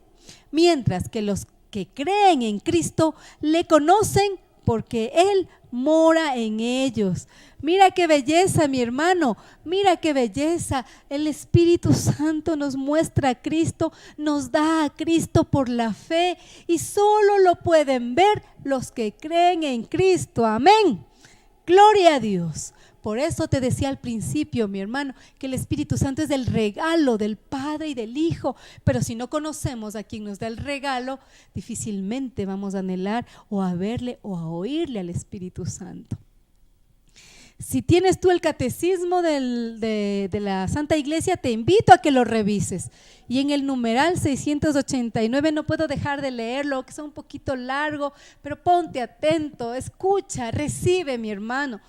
mientras que los que creen en Cristo le conocen porque Él mora en ellos. Mira qué belleza, mi hermano, mira qué belleza. El Espíritu Santo nos muestra a Cristo, nos da a Cristo por la fe y solo lo pueden ver los que creen en Cristo. Amén. Gloria a Dios. Por eso te decía al principio, mi hermano, que el Espíritu Santo es el regalo del Padre y del Hijo, pero si no conocemos a quien nos da el regalo, difícilmente vamos a anhelar o a verle o a oírle al Espíritu Santo. Si tienes tú el catecismo de la Santa Iglesia, te invito a que lo revises. Y en el numeral 689 no puedo dejar de leerlo, que es un poquito largo, pero ponte atento, escucha, recibe, mi hermano.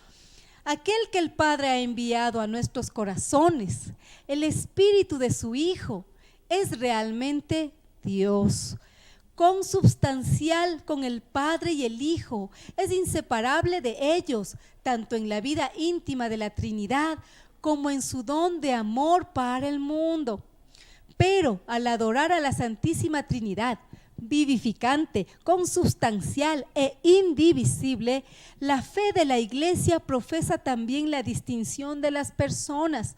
Aquel que el Padre ha enviado a nuestros corazones, el Espíritu de su Hijo, es realmente Dios, consubstancial con el Padre y el Hijo, es inseparable de ellos, tanto en la vida íntima de la Trinidad como en su don de amor para el mundo. Pero al adorar a la Santísima Trinidad, vivificante, consubstancial e indivisible, la fe de la Iglesia profesa también la distinción de las personas.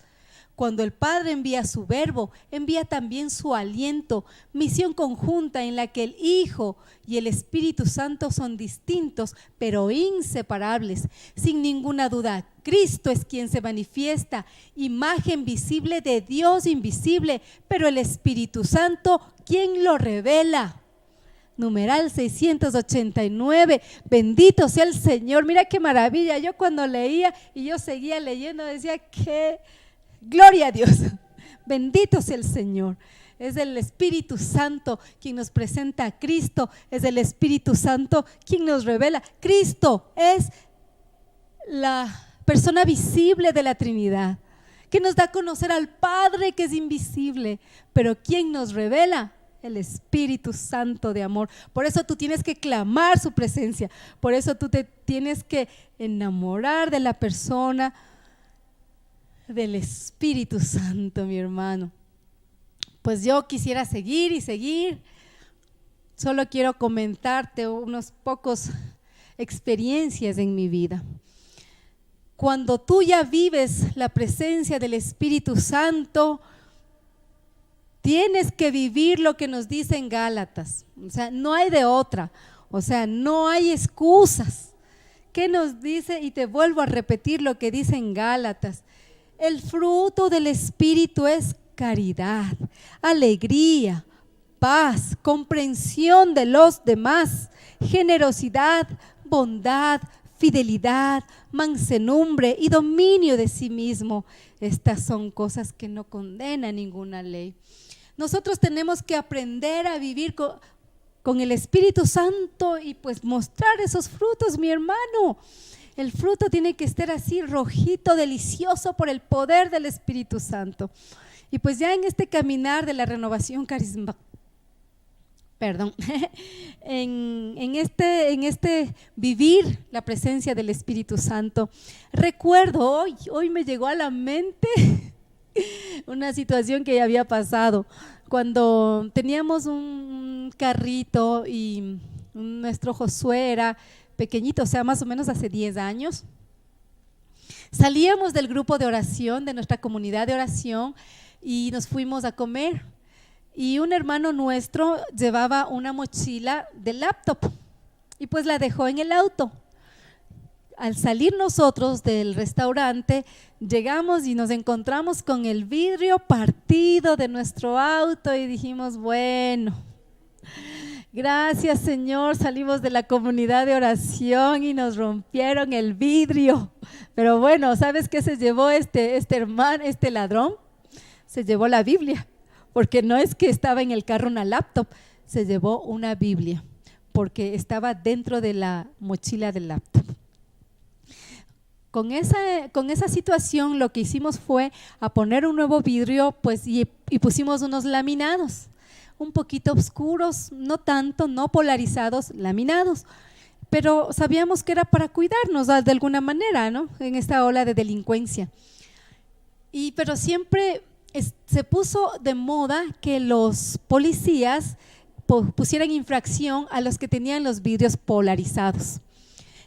Cuando el Padre envía su verbo, envía también su aliento, misión conjunta en la que el Hijo y el Espíritu Santo son distintos, pero inseparables. Sin ninguna duda, Cristo es quien se manifiesta, imagen visible de Dios invisible, pero el Espíritu Santo, quien lo revela. Numeral 689, bendito sea el Señor. Mira qué maravilla, yo cuando leía y yo seguía leyendo decía que gloria a Dios, bendito sea el Señor. Es el Espíritu Santo quien nos presenta a Cristo, es el Espíritu Santo quien nos revela. Cristo es la persona visible de la Trinidad, que nos da a conocer al Padre que es invisible, pero quien nos revela, el Espíritu Santo de amor. Por eso tú tienes que clamar su presencia, por eso tú te tienes que enamorar de la persona del Espíritu Santo, mi hermano. Pues yo quisiera seguir y seguir. Solo quiero comentarte unos pocos experiencias en mi vida. Cuando tú ya vives la presencia del Espíritu Santo, tienes que vivir lo que nos dice en Gálatas. O sea, no hay de otra. O sea, no hay excusas. ¿Qué nos dice? Y te vuelvo a repetir lo que dice en Gálatas. El fruto del Espíritu es caridad, alegría, paz, comprensión de los demás, generosidad, bondad, fidelidad, mansedumbre y dominio de sí mismo. Estas son cosas que no condena ninguna ley. Nosotros tenemos que aprender a vivir con el Espíritu Santo y pues mostrar esos frutos, mi hermano. El fruto tiene que estar así rojito, delicioso por el poder del Espíritu Santo. Y pues ya en este caminar de la renovación carismática, en este vivir la presencia del Espíritu Santo, recuerdo, hoy me llegó a la mente una situación que ya había pasado, cuando teníamos un carrito y nuestro Josué era pequeñito, o sea, más o menos hace 10 años. Salíamos del grupo de oración, de nuestra comunidad de oración, y nos fuimos a comer. Y un hermano nuestro llevaba una mochila de laptop y pues la dejó en el auto. Al salir nosotros del restaurante, llegamos y nos encontramos con el vidrio partido de nuestro auto y dijimos, bueno, gracias Señor, salimos de la comunidad de oración y nos rompieron el vidrio. Pero bueno, ¿sabes qué se llevó este hermano, este ladrón? Se llevó la Biblia. Porque no es que estaba en el carro una laptop, se llevó una Biblia, porque estaba dentro de la mochila del laptop. Con esa situación lo que hicimos fue a poner un nuevo vidrio pues, y pusimos unos laminados, un poquito oscuros, no tanto, no polarizados, laminados. Pero sabíamos que era para cuidarnos de alguna manera, ¿no? En esta ola de delincuencia. Pero siempre se puso de moda que los policías pusieran infracción a los que tenían los vidrios polarizados.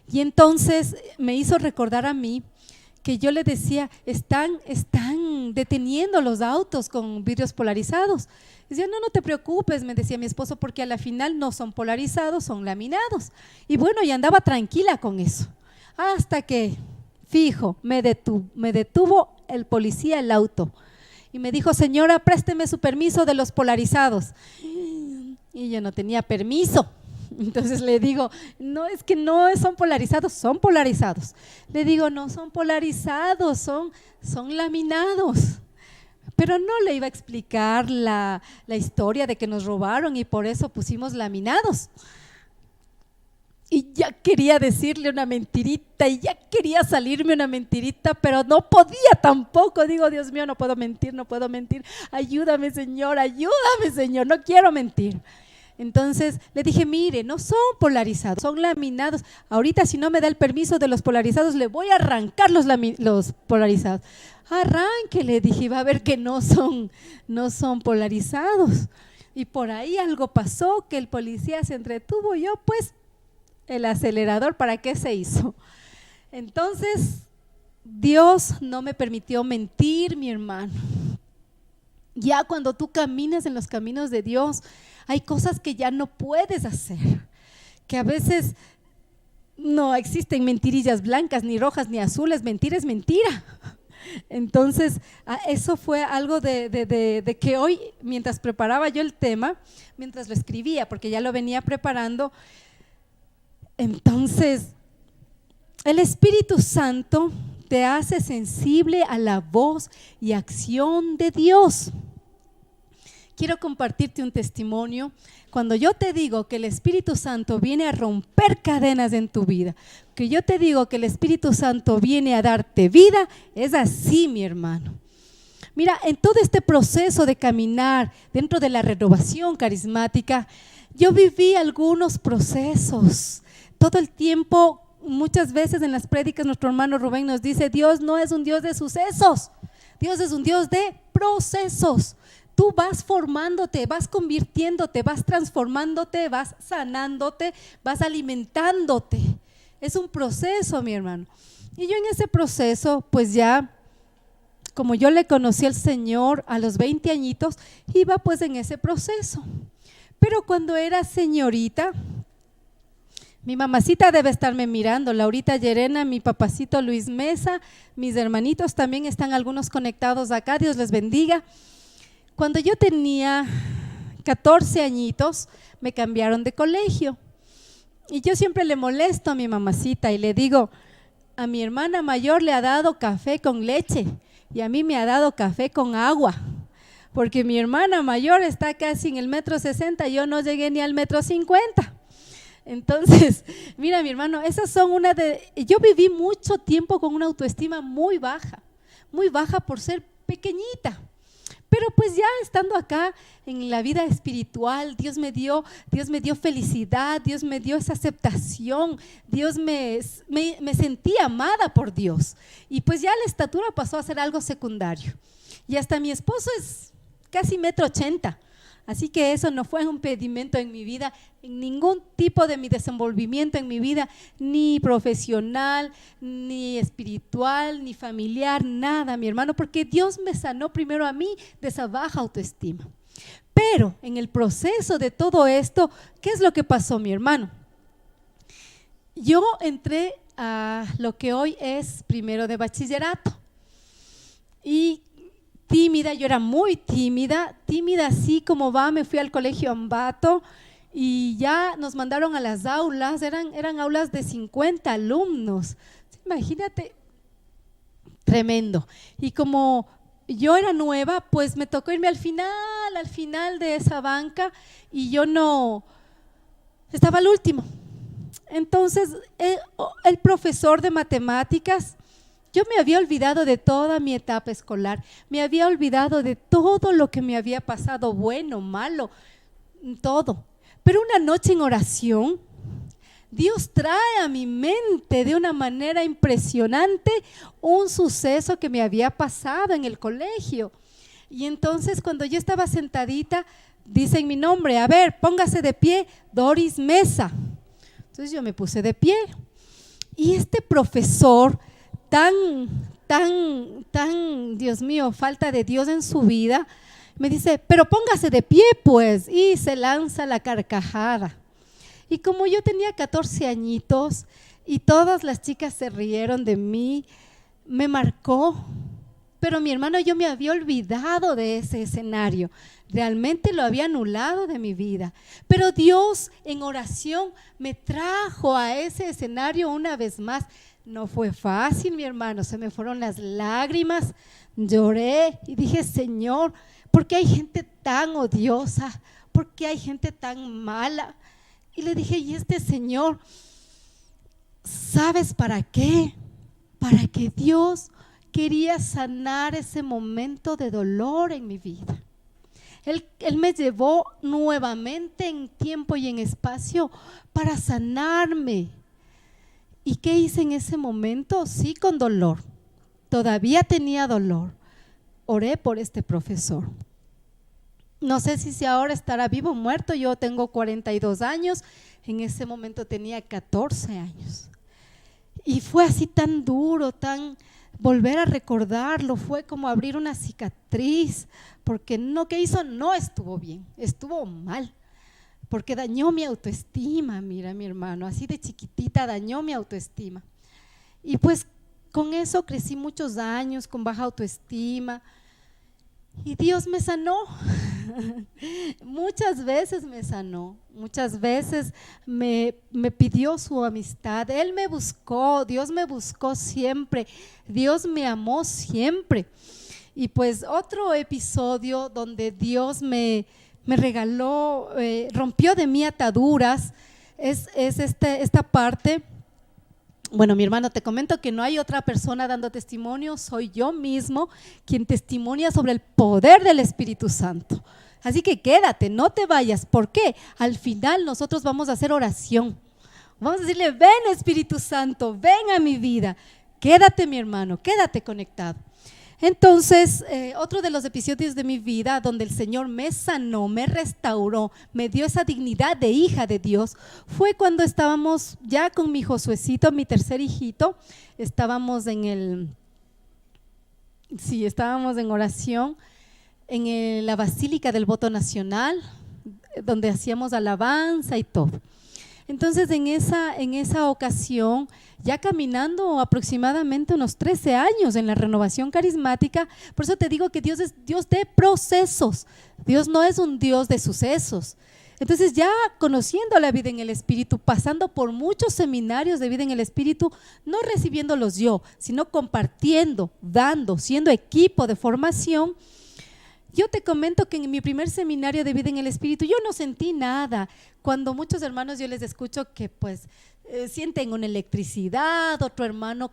Y entonces me hizo recordar a mí que yo le decía, están deteniendo los autos con vidrios polarizados. Decía, no te preocupes, me decía mi esposo, porque a la final no son polarizados, son laminados. Y bueno, y andaba tranquila con eso. Hasta que, fijo, me detuvo el policía el auto. Y me dijo, señora, présteme su permiso de los polarizados. Y yo no tenía permiso. Entonces le digo, no, es que no son polarizados, son polarizados. Le digo, no son polarizados, son laminados. Pero no le iba a explicar la historia de que nos robaron y por eso pusimos laminados. Y ya quería decirle una mentirita y ya quería salirme una mentirita, pero no podía tampoco. Digo, Dios mío, no puedo mentir. Ayúdame, Señor, no quiero mentir. Entonces le dije, mire, no son polarizados, son laminados. Ahorita si no me da el permiso de los polarizados, le voy a arrancar los polarizados. Arranque, le dije, va a ver que no son polarizados. Y por ahí algo pasó, que el policía se entretuvo. Yo pues, el acelerador, ¿para qué se hizo? Entonces, Dios no me permitió mentir, mi hermano. Ya cuando tú caminas en los caminos de Dios, hay cosas que ya no puedes hacer, que a veces no existen mentirillas blancas, ni rojas, ni azules. Mentira es mentira. Entonces, eso fue algo de que hoy, mientras preparaba yo el tema, mientras lo escribía, porque ya lo venía preparando, entonces, el Espíritu Santo te hace sensible a la voz y acción de Dios. Quiero compartirte un testimonio. Cuando yo te digo que el Espíritu Santo viene a romper cadenas en tu vida, que yo te digo que el Espíritu Santo viene a darte vida, es así, mi hermano. Mira, en todo este proceso de caminar dentro de la renovación carismática, yo viví algunos procesos. Todo el tiempo, muchas veces en las prédicas, nuestro hermano Rubén nos dice, Dios no es un Dios de sucesos, Dios es un Dios de procesos. Tú vas formándote, vas convirtiéndote, vas transformándote, vas sanándote, vas alimentándote. es un proceso, mi hermano. Y yo en ese proceso, pues ya, como yo le conocí al Señor a los 20 añitos, iba pues en ese proceso. Pero cuando era señorita, mi mamacita debe estarme mirando, Laurita Llerena, mi papacito Luis Mesa, mis hermanitos también están algunos conectados acá, Dios les bendiga. Cuando yo tenía 14 añitos, me cambiaron de colegio. Y yo siempre le molesto a mi mamacita y le digo, a mi hermana mayor le ha dado café con leche y a mí me ha dado café con agua. Porque mi hermana mayor está casi en el 1,60 m, yo no llegué ni al 1,50 m. Entonces, mira mi hermano, esas son yo viví mucho tiempo con una autoestima muy baja por ser pequeñita. Pero pues ya estando acá en la vida espiritual, Dios me dio felicidad, Dios me dio esa aceptación, Dios me sentí amada por Dios. Y pues ya la estatura pasó a ser algo secundario. Y hasta mi esposo es casi 1,80 m. Así que eso no fue un impedimento en mi vida, en ningún tipo de mi desenvolvimiento en mi vida, ni profesional, ni espiritual, ni familiar, nada, mi hermano, porque Dios me sanó primero a mí de esa baja autoestima. Pero en el proceso de todo esto, ¿qué es lo que pasó, mi hermano? Yo entré a lo que hoy es primero de bachillerato y tímida, yo era muy tímida así como va, me fui al colegio Ambato y ya nos mandaron a las aulas, eran aulas de 50 alumnos, imagínate, tremendo. Y como yo era nueva, pues me tocó irme al final de esa banca y yo no, estaba al último. Entonces el profesor de matemáticas, yo me había olvidado de toda mi etapa escolar, me había olvidado de todo lo que me había pasado, bueno, malo, todo. Pero una noche en oración, Dios trae a mi mente de una manera impresionante un suceso que me había pasado en el colegio. Y entonces cuando yo estaba sentadita, dicen mi nombre, a ver, póngase de pie, Doris Mesa. Entonces yo me puse de pie y este profesor tan, Dios mío, falta de Dios en su vida, me dice, pero póngase de pie pues, y se lanza la carcajada. Y como yo tenía 14 añitos y todas las chicas se rieron de mí, me marcó. Pero mi hermano, yo me había olvidado de ese escenario, realmente lo había anulado de mi vida. Pero Dios en oración me trajo a ese escenario una vez más. No fue fácil, mi hermano, se me fueron las lágrimas, lloré y dije, Señor, ¿por qué hay gente tan odiosa? ¿Por qué hay gente tan mala? Y le dije, y este Señor, ¿sabes para qué? Para que Dios quería sanar ese momento de dolor en mi vida. Él me llevó nuevamente en tiempo y en espacio para sanarme. ¿Y qué hice en ese momento? Sí, con dolor. Todavía tenía dolor. Oré por este profesor. No sé si ahora estará vivo o muerto. Yo tengo 42 años. En ese momento tenía 14 años. Y fue así tan duro, volver a recordarlo, fue como abrir una cicatriz, porque lo que hizo no estuvo bien, estuvo mal. Porque dañó mi autoestima, mira mi hermano, así de chiquitita dañó mi autoestima. Y pues con eso crecí muchos años, con baja autoestima. Y Dios me sanó, muchas veces me sanó, muchas veces me pidió su amistad. Él me buscó, Dios me buscó siempre, Dios me amó siempre. Y pues otro episodio donde Dios me regaló, rompió de mí ataduras, es esta parte. Bueno, mi hermano, te comento que no hay otra persona dando testimonio, soy yo mismo quien testimonia sobre el poder del Espíritu Santo. Así que quédate, no te vayas. ¿Por qué? Al final nosotros vamos a hacer oración. Vamos a decirle, ven Espíritu Santo, ven a mi vida. Quédate, mi hermano, quédate conectado. Entonces, otro de los episodios de mi vida donde el Señor me sanó, me restauró, me dio esa dignidad de hija de Dios, fue cuando estábamos ya con mi Josuecito, mi tercer hijito, estábamos estábamos en oración en la Basílica del Voto Nacional, donde hacíamos alabanza y todo. Entonces, en esa ocasión, ya caminando aproximadamente unos 13 años en la renovación carismática, por eso te digo que Dios es Dios de procesos, Dios no es un Dios de sucesos. Entonces, ya conociendo la vida en el Espíritu, pasando por muchos seminarios de vida en el Espíritu, no recibiéndolos yo, sino compartiendo, dando, siendo equipo de formación. Yo te comento que en mi primer seminario de vida en el Espíritu yo no sentí nada. Cuando muchos hermanos yo les escucho que pues sienten una electricidad, otro hermano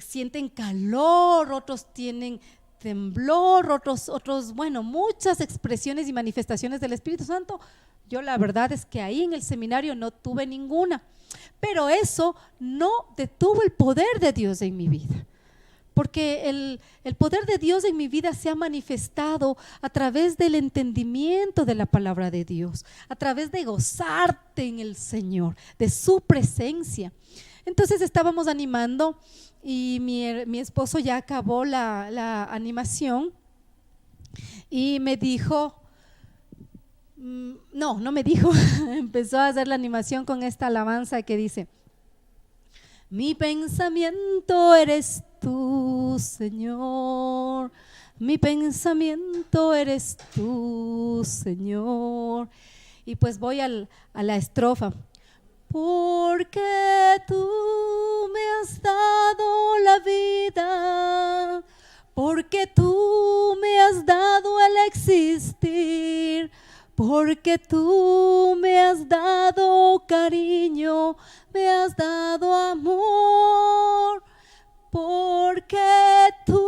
sienten calor, otros tienen temblor, otros, bueno, muchas expresiones y manifestaciones del Espíritu Santo. Yo la verdad es que ahí en el seminario no tuve ninguna, pero eso no detuvo el poder de Dios en mi vida. Porque el poder de Dios en mi vida se ha manifestado a través del entendimiento de la palabra de Dios, a través de gozarte en el Señor, de su presencia. Entonces estábamos animando y mi esposo ya acabó la animación y me dijo, no me dijo, empezó a hacer la animación con esta alabanza que dice: mi pensamiento eres tú, Señor, mi pensamiento eres tú, Señor. Y pues voy a la estrofa. Porque tú me has dado la vida, porque tú me has dado el existir, porque tú me has dado cariño, me has dado amor, porque tú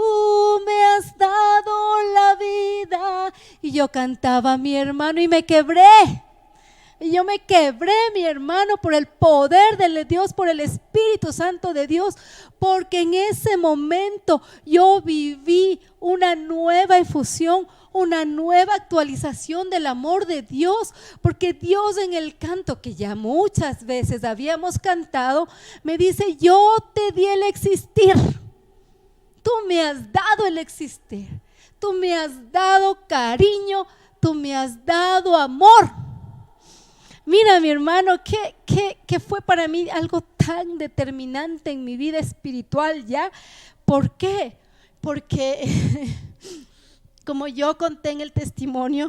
me has dado la vida. Y yo cantaba, mi hermano, y me quebré. Y yo me quebré, mi hermano, por el poder de Dios, por el Espíritu Santo de Dios, porque en ese momento yo viví una nueva efusión, una nueva actualización del amor de Dios, porque Dios en el canto que ya muchas veces habíamos cantado, me dice: yo te di el existir, tú me has dado el existir, tú me has dado cariño, tú me has dado amor. Mira, mi hermano, que fue para mí algo tan determinante en mi vida espiritual ya. ¿Por qué? Porque como yo conté en el testimonio,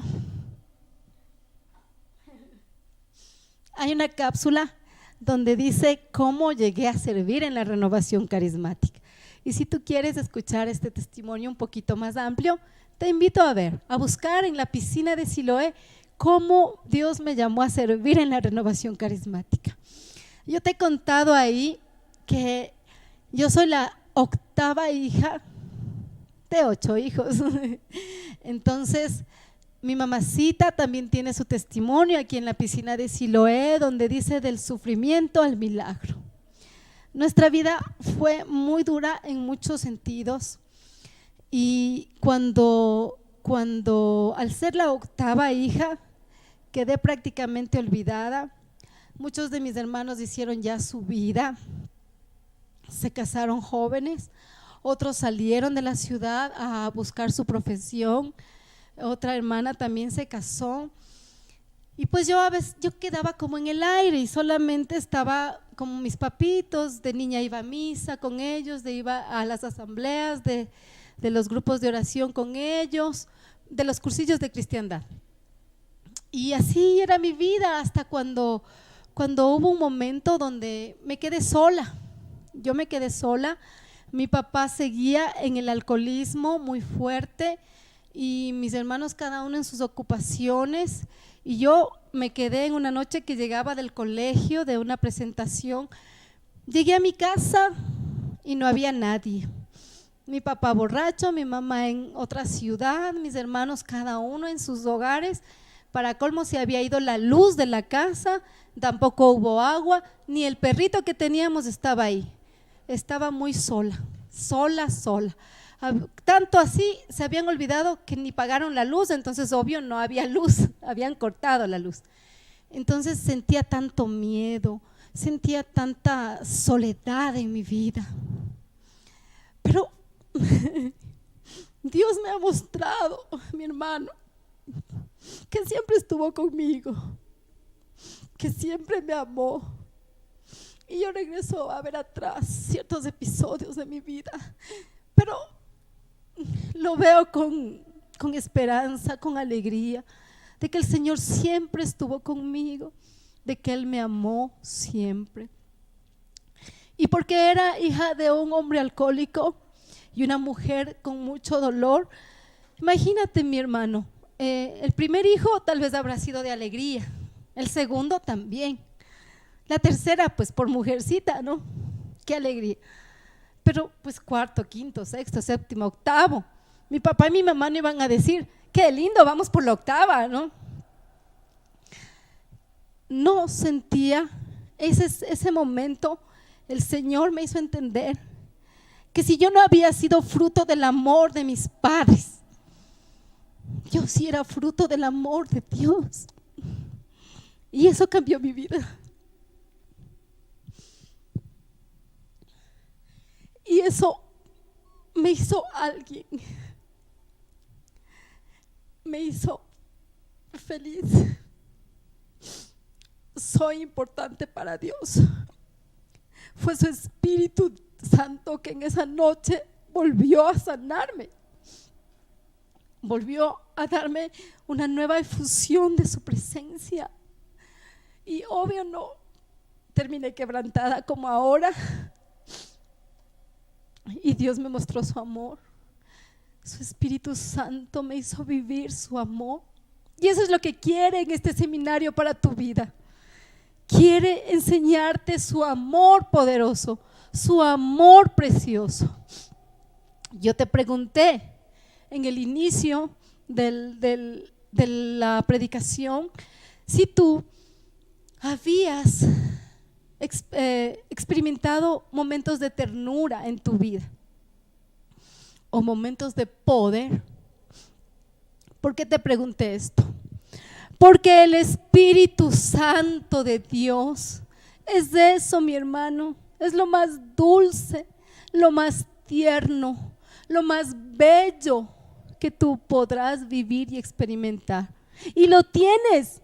hay una cápsula donde dice cómo llegué a servir en la renovación carismática. Y si tú quieres escuchar este testimonio un poquito más amplio, te invito a buscar en la piscina de Siloé cómo Dios me llamó a servir en la renovación carismática. Yo te he contado ahí que yo soy la octava hija de 8 hijos. Entonces, mi mamacita también tiene su testimonio aquí en la piscina de Siloé, donde dice del sufrimiento al milagro. Nuestra vida fue muy dura en muchos sentidos, y cuando al ser la octava hija quedé prácticamente olvidada. Muchos de mis hermanos hicieron ya su vida, se casaron jóvenes, otros salieron de la ciudad a buscar su profesión, otra hermana también se casó, y pues yo quedaba como en el aire y solamente estaba como mis papitos. De niña iba a misa con ellos, iba a las asambleas de los grupos de oración con ellos, de los cursillos de cristiandad. Y así era mi vida hasta cuando hubo un momento donde me quedé sola. Yo me quedé sola. Mi papá seguía en el alcoholismo muy fuerte y mis hermanos cada uno en sus ocupaciones, y yo me quedé en una noche que llegaba del colegio, de una presentación. Llegué a mi casa y no había nadie. Mi papá borracho, mi mamá en otra ciudad, mis hermanos cada uno en sus hogares. Para colmo, se había ido la luz de la casa, tampoco hubo agua, ni el perrito que teníamos estaba ahí. Estaba muy sola. Tanto así se habían olvidado que ni pagaron la luz, entonces obvio no había luz, habían cortado la luz. Entonces sentía tanto miedo, sentía tanta soledad en mi vida. Pero Dios me ha mostrado, mi hermano, que siempre estuvo conmigo, que siempre me amó. Y yo regreso a ver atrás ciertos episodios de mi vida, pero lo veo con esperanza, con alegría, de que el Señor siempre estuvo conmigo, de que Él me amó siempre. Y porque era hija de un hombre alcohólico y una mujer con mucho dolor, imagínate, mi hermano, el primer hijo tal vez habrá sido de alegría, el segundo también, la tercera pues por mujercita, ¿no? Qué alegría. Pero pues cuarto, quinto, sexto, séptimo, octavo, mi papá y mi mamá no iban a decir, qué lindo, vamos por la octava, ¿no? No sentía ese momento. El Señor me hizo entender que si yo no había sido fruto del amor de mis padres, yo sí era fruto del amor de Dios. Y eso cambió mi vida. Y eso me hizo alguien. Me hizo feliz. Soy importante para Dios. Fue su Espíritu Santo que en esa noche volvió a sanarme, volvió a darme una nueva efusión de su presencia. Y obvio no terminé quebrantada como ahora. Y Dios me mostró su amor. Su Espíritu Santo me hizo vivir su amor. Y eso es lo que quiere en este seminario para tu vida. Quiere enseñarte su amor poderoso, su amor precioso. Yo te pregunté en el inicio de la predicación si tú habías experimentado momentos de ternura en tu vida o momentos de poder. ¿Por qué te pregunté esto? Porque el Espíritu Santo de Dios es eso, mi hermano, es lo más dulce, lo más tierno, lo más bello que tú podrás vivir y experimentar. Y lo tienes,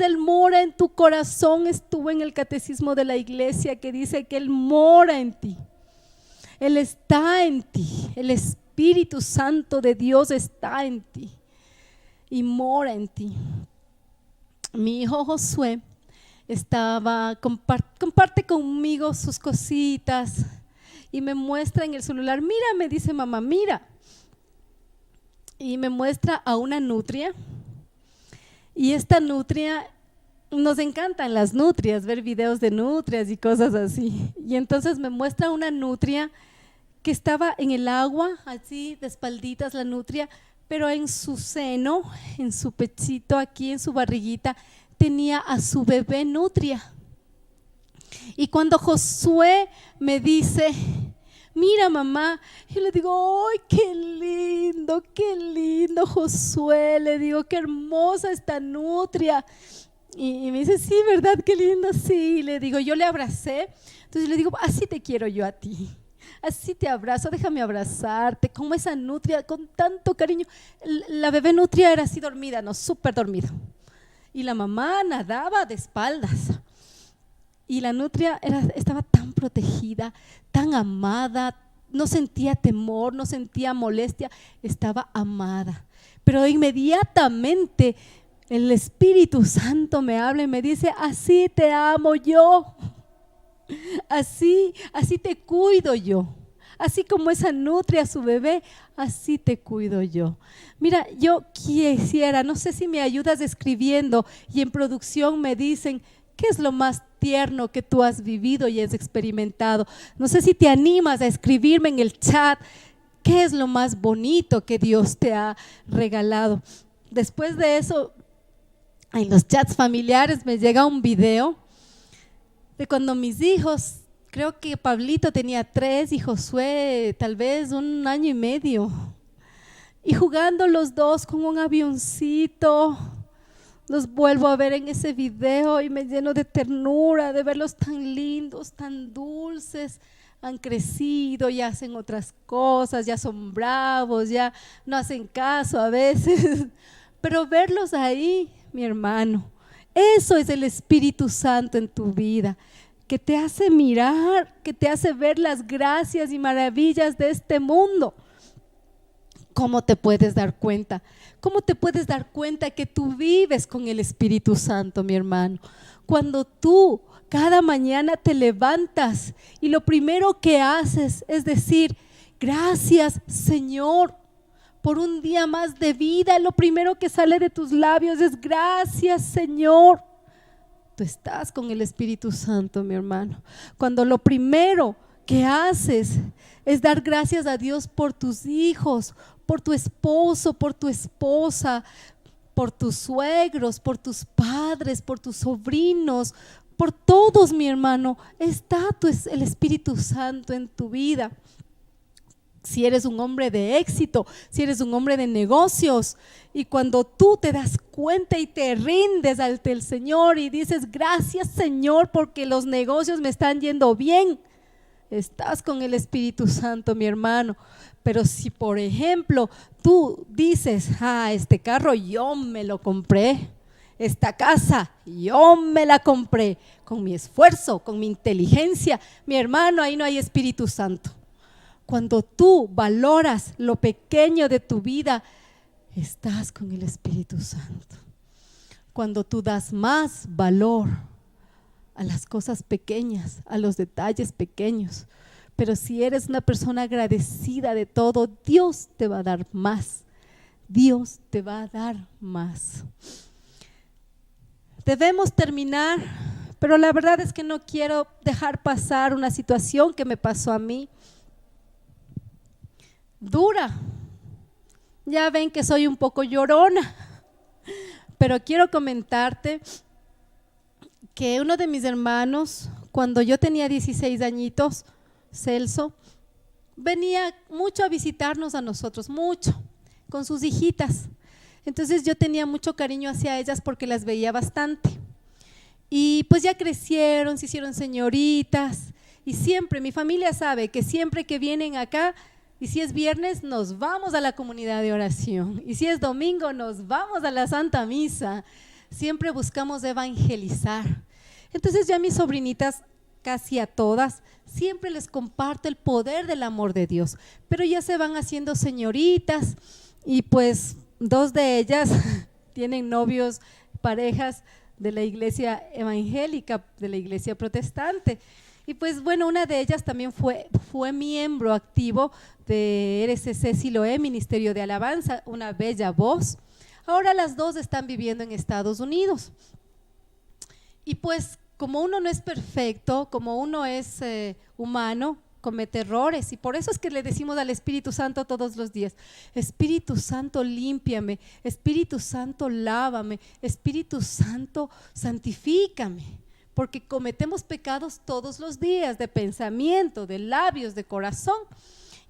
Él mora en tu corazón. Estuvo en el catecismo de la iglesia que dice que Él mora en ti, Él está en ti, el Espíritu Santo de Dios está en ti y mora en ti. Mi hijo Josué comparte conmigo sus cositas y me muestra en el celular, mira, me dice mamá, mira, y me muestra a una nutria. Y esta nutria, nos encantan las nutrias, ver videos de nutrias y cosas así. Y entonces me muestra una nutria que estaba en el agua, así de espalditas la nutria, pero en su seno, en su pechito, aquí en su barriguita, tenía a su bebé nutria. Y cuando Josué me dice, mira mamá, yo le digo, ¡ay, qué lindo Josué! Le digo, qué hermosa esta nutria. Y me dice, sí, ¿verdad? Qué lindo, sí. Le digo, yo le abracé, entonces le digo, así te quiero yo a ti. Así te abrazo, déjame abrazarte, como esa nutria, con tanto cariño. La bebé nutria era así dormida, no, súper dormida. Y la mamá nadaba de espaldas. Y la nutria estaba tan protegida, tan amada, no sentía temor, no sentía molestia, estaba amada. Pero inmediatamente el Espíritu Santo me habla y me dice, así te amo yo. Así te cuido yo, así como esa nutria a su bebé, así te cuido yo. Mira, yo quisiera, no sé si me ayudas escribiendo y en producción me dicen, ¿qué es lo más tierno que tú has vivido y has experimentado? No sé si te animas a escribirme en el chat, ¿qué es lo más bonito que Dios te ha regalado? Después de eso, en los chats familiares me llega un video de cuando mis hijos creo que Pablito tenía 3 y Josué tal vez 1 año y medio. Y jugando los dos con un avioncito, los vuelvo a ver en ese video y me lleno de ternura de verlos tan lindos, tan dulces. Han crecido, ya hacen otras cosas, ya son bravos, ya no hacen caso a veces. Pero verlos ahí, mi hermano, eso es el Espíritu Santo en tu vida, que te hace mirar, que te hace ver las gracias y maravillas de este mundo. ¿Cómo te puedes dar cuenta? ¿Cómo te puedes dar cuenta que tú vives con el Espíritu Santo, mi hermano? Cuando tú cada mañana te levantas y lo primero que haces es decir, gracias, Señor, por un día más de vida. Lo primero que sale de tus labios es gracias, Señor. Tú estás con el Espíritu Santo, mi hermano. Cuando lo primero que haces es dar gracias a Dios por tus hijos, por tu esposo, por tu esposa, por tus suegros, por tus padres, por tus sobrinos, por todos, mi hermano, está el Espíritu Santo en tu vida. Si eres un hombre de éxito, si eres un hombre de negocios, y cuando tú te das cuenta y te rindes ante el Señor y dices gracias, Señor, porque los negocios me están yendo bien, estás con el Espíritu Santo, mi hermano. Pero si por ejemplo tú dices, este carro yo me lo compré, esta casa yo me la compré con mi esfuerzo, con mi inteligencia, mi hermano, ahí no hay Espíritu Santo. Cuando tú valoras lo pequeño de tu vida, estás con el Espíritu Santo. Cuando tú das más valor a las cosas pequeñas, a los detalles pequeños, pero si eres una persona agradecida de todo, Dios te va a dar más. Dios te va a dar más. Debemos terminar, pero la verdad es que no quiero dejar pasar una situación que me pasó a mí. Dura. Ya ven que soy un poco llorona, pero quiero comentarte que uno de mis hermanos, cuando yo tenía 16 añitos, Celso, venía mucho a visitarnos a nosotros, mucho, con sus hijitas. Entonces yo tenía mucho cariño hacia ellas porque las veía bastante. Y pues ya crecieron, se hicieron señoritas, y siempre, mi familia sabe que siempre que vienen acá, y si es viernes nos vamos a la comunidad de oración, y si es domingo nos vamos a la Santa Misa. Siempre buscamos evangelizar. Entonces ya mis sobrinitas, casi a todas, siempre les comparto el poder del amor de Dios, pero ya se van haciendo señoritas y pues 2 de ellas tienen novios, parejas de la iglesia evangélica, de la iglesia protestante. Y pues bueno, una de ellas también fue miembro activo de RCC Siloé, Ministerio de Alabanza, una bella voz. Ahora las 2 están viviendo en Estados Unidos. Y pues como uno no es perfecto, como uno es humano, comete errores, y por eso es que le decimos al Espíritu Santo todos los días: Espíritu Santo, límpiame, Espíritu Santo, lávame, Espíritu Santo, santifícame, porque cometemos pecados todos los días, de pensamiento, de labios, de corazón.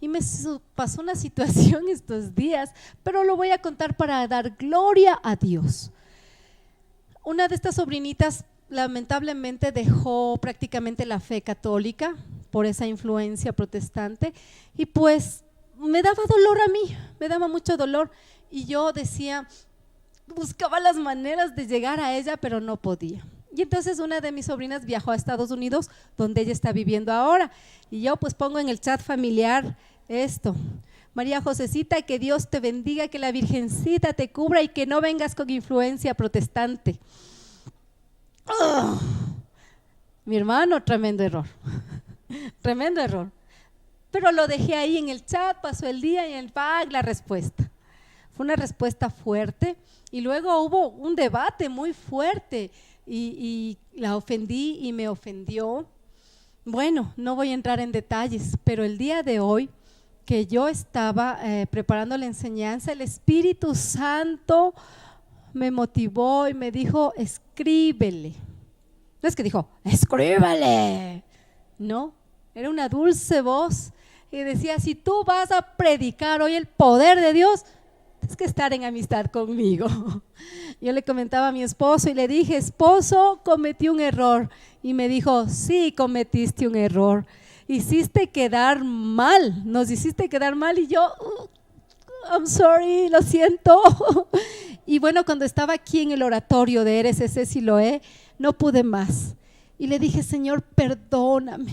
Y me pasó una situación estos días, pero lo voy a contar para dar gloria a Dios. Una de estas sobrinitas lamentablemente dejó prácticamente la fe católica por esa influencia protestante, y pues me daba dolor a mí, me daba mucho dolor, y yo decía, buscaba las maneras de llegar a ella, pero no podía. Y entonces una de mis sobrinas viajó a Estados Unidos, donde ella está viviendo ahora, y yo pues pongo en el chat familiar esto: María Josecita, que Dios te bendiga, que la Virgencita te cubra y que no vengas con influencia protestante. Mi hermano, tremendo error, tremendo error. Pero lo dejé ahí en el chat, pasó el día y la respuesta. Fue una respuesta fuerte, y luego hubo un debate muy fuerte y la ofendí y me ofendió. Bueno, no voy a entrar en detalles, pero el día de hoy que yo estaba preparando la enseñanza, el Espíritu Santo me motivó y me dijo: escríbele. No es que dijo, escríbele. No, era una dulce voz y decía, si tú vas a predicar hoy el poder de Dios, tienes que estar en amistad conmigo. Yo le comentaba a mi esposo y le dije, esposo, cometí un error. Y me dijo, sí, cometiste un error. Hiciste quedar mal, nos hiciste quedar mal. Y yo, I'm sorry, lo siento. Y bueno, cuando estaba aquí en el oratorio de RCC Siloé, no pude más. Y le dije, Señor, perdóname.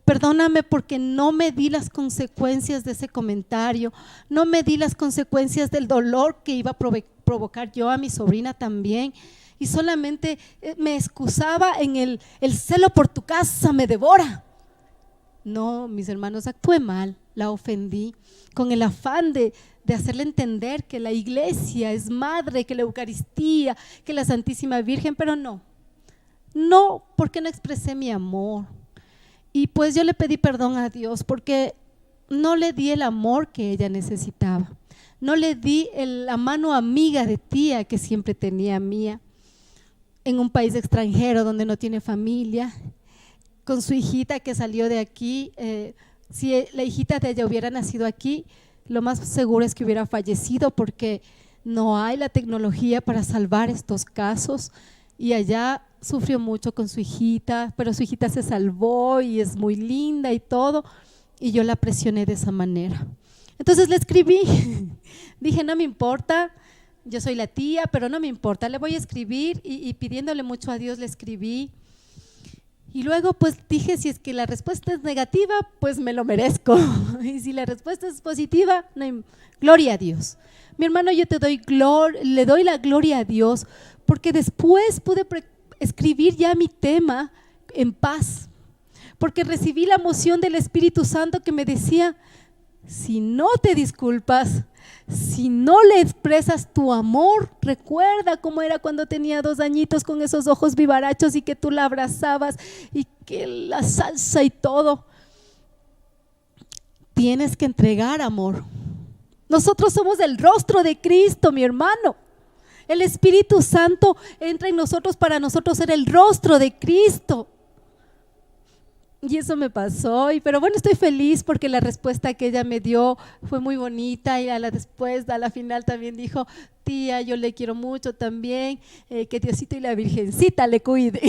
Perdóname porque no me di las consecuencias de ese comentario, no me di las consecuencias del dolor que iba a provocar yo a mi sobrina también, y solamente me excusaba en el celo por tu casa me devora. No, mis hermanos, actué mal, la ofendí con el afán de hacerle entender que la iglesia es madre, que la Eucaristía, que la Santísima Virgen, pero no, porque no expresé mi amor. Y pues yo le pedí perdón a Dios porque no le di el amor que ella necesitaba, no le di la mano amiga de tía que siempre tenía mía, en un país extranjero donde no tiene familia, con su hijita que salió de aquí. Si la hijita de ella hubiera nacido aquí, lo más seguro es que hubiera fallecido porque no hay la tecnología para salvar estos casos, y allá sufrió mucho con su hijita, pero su hijita se salvó y es muy linda y todo, y yo la presioné de esa manera. Entonces le escribí, dije, no me importa, yo soy la tía, pero no me importa, le voy a escribir, y pidiéndole mucho a Dios le escribí. Y luego pues dije, si es que la respuesta es negativa, pues me lo merezco, y si la respuesta es positiva, no, gloria a Dios. Mi hermano, yo le doy la gloria a Dios, porque después pude escribir ya mi tema en paz, porque recibí la moción del Espíritu Santo que me decía, si no te disculpas, si no le expresas tu amor, recuerda cómo era cuando tenía 2 añitos con esos ojos vivarachos y que tú la abrazabas y que la salsa y todo. Tienes que entregar amor. Nosotros somos el rostro de Cristo, mi hermano. El Espíritu Santo entra en nosotros para nosotros ser el rostro de Cristo. Y eso me pasó, pero bueno, estoy feliz porque la respuesta que ella me dio fue muy bonita, y después, a la final también dijo, tía, yo le quiero mucho también, que Diosito y la Virgencita le cuide.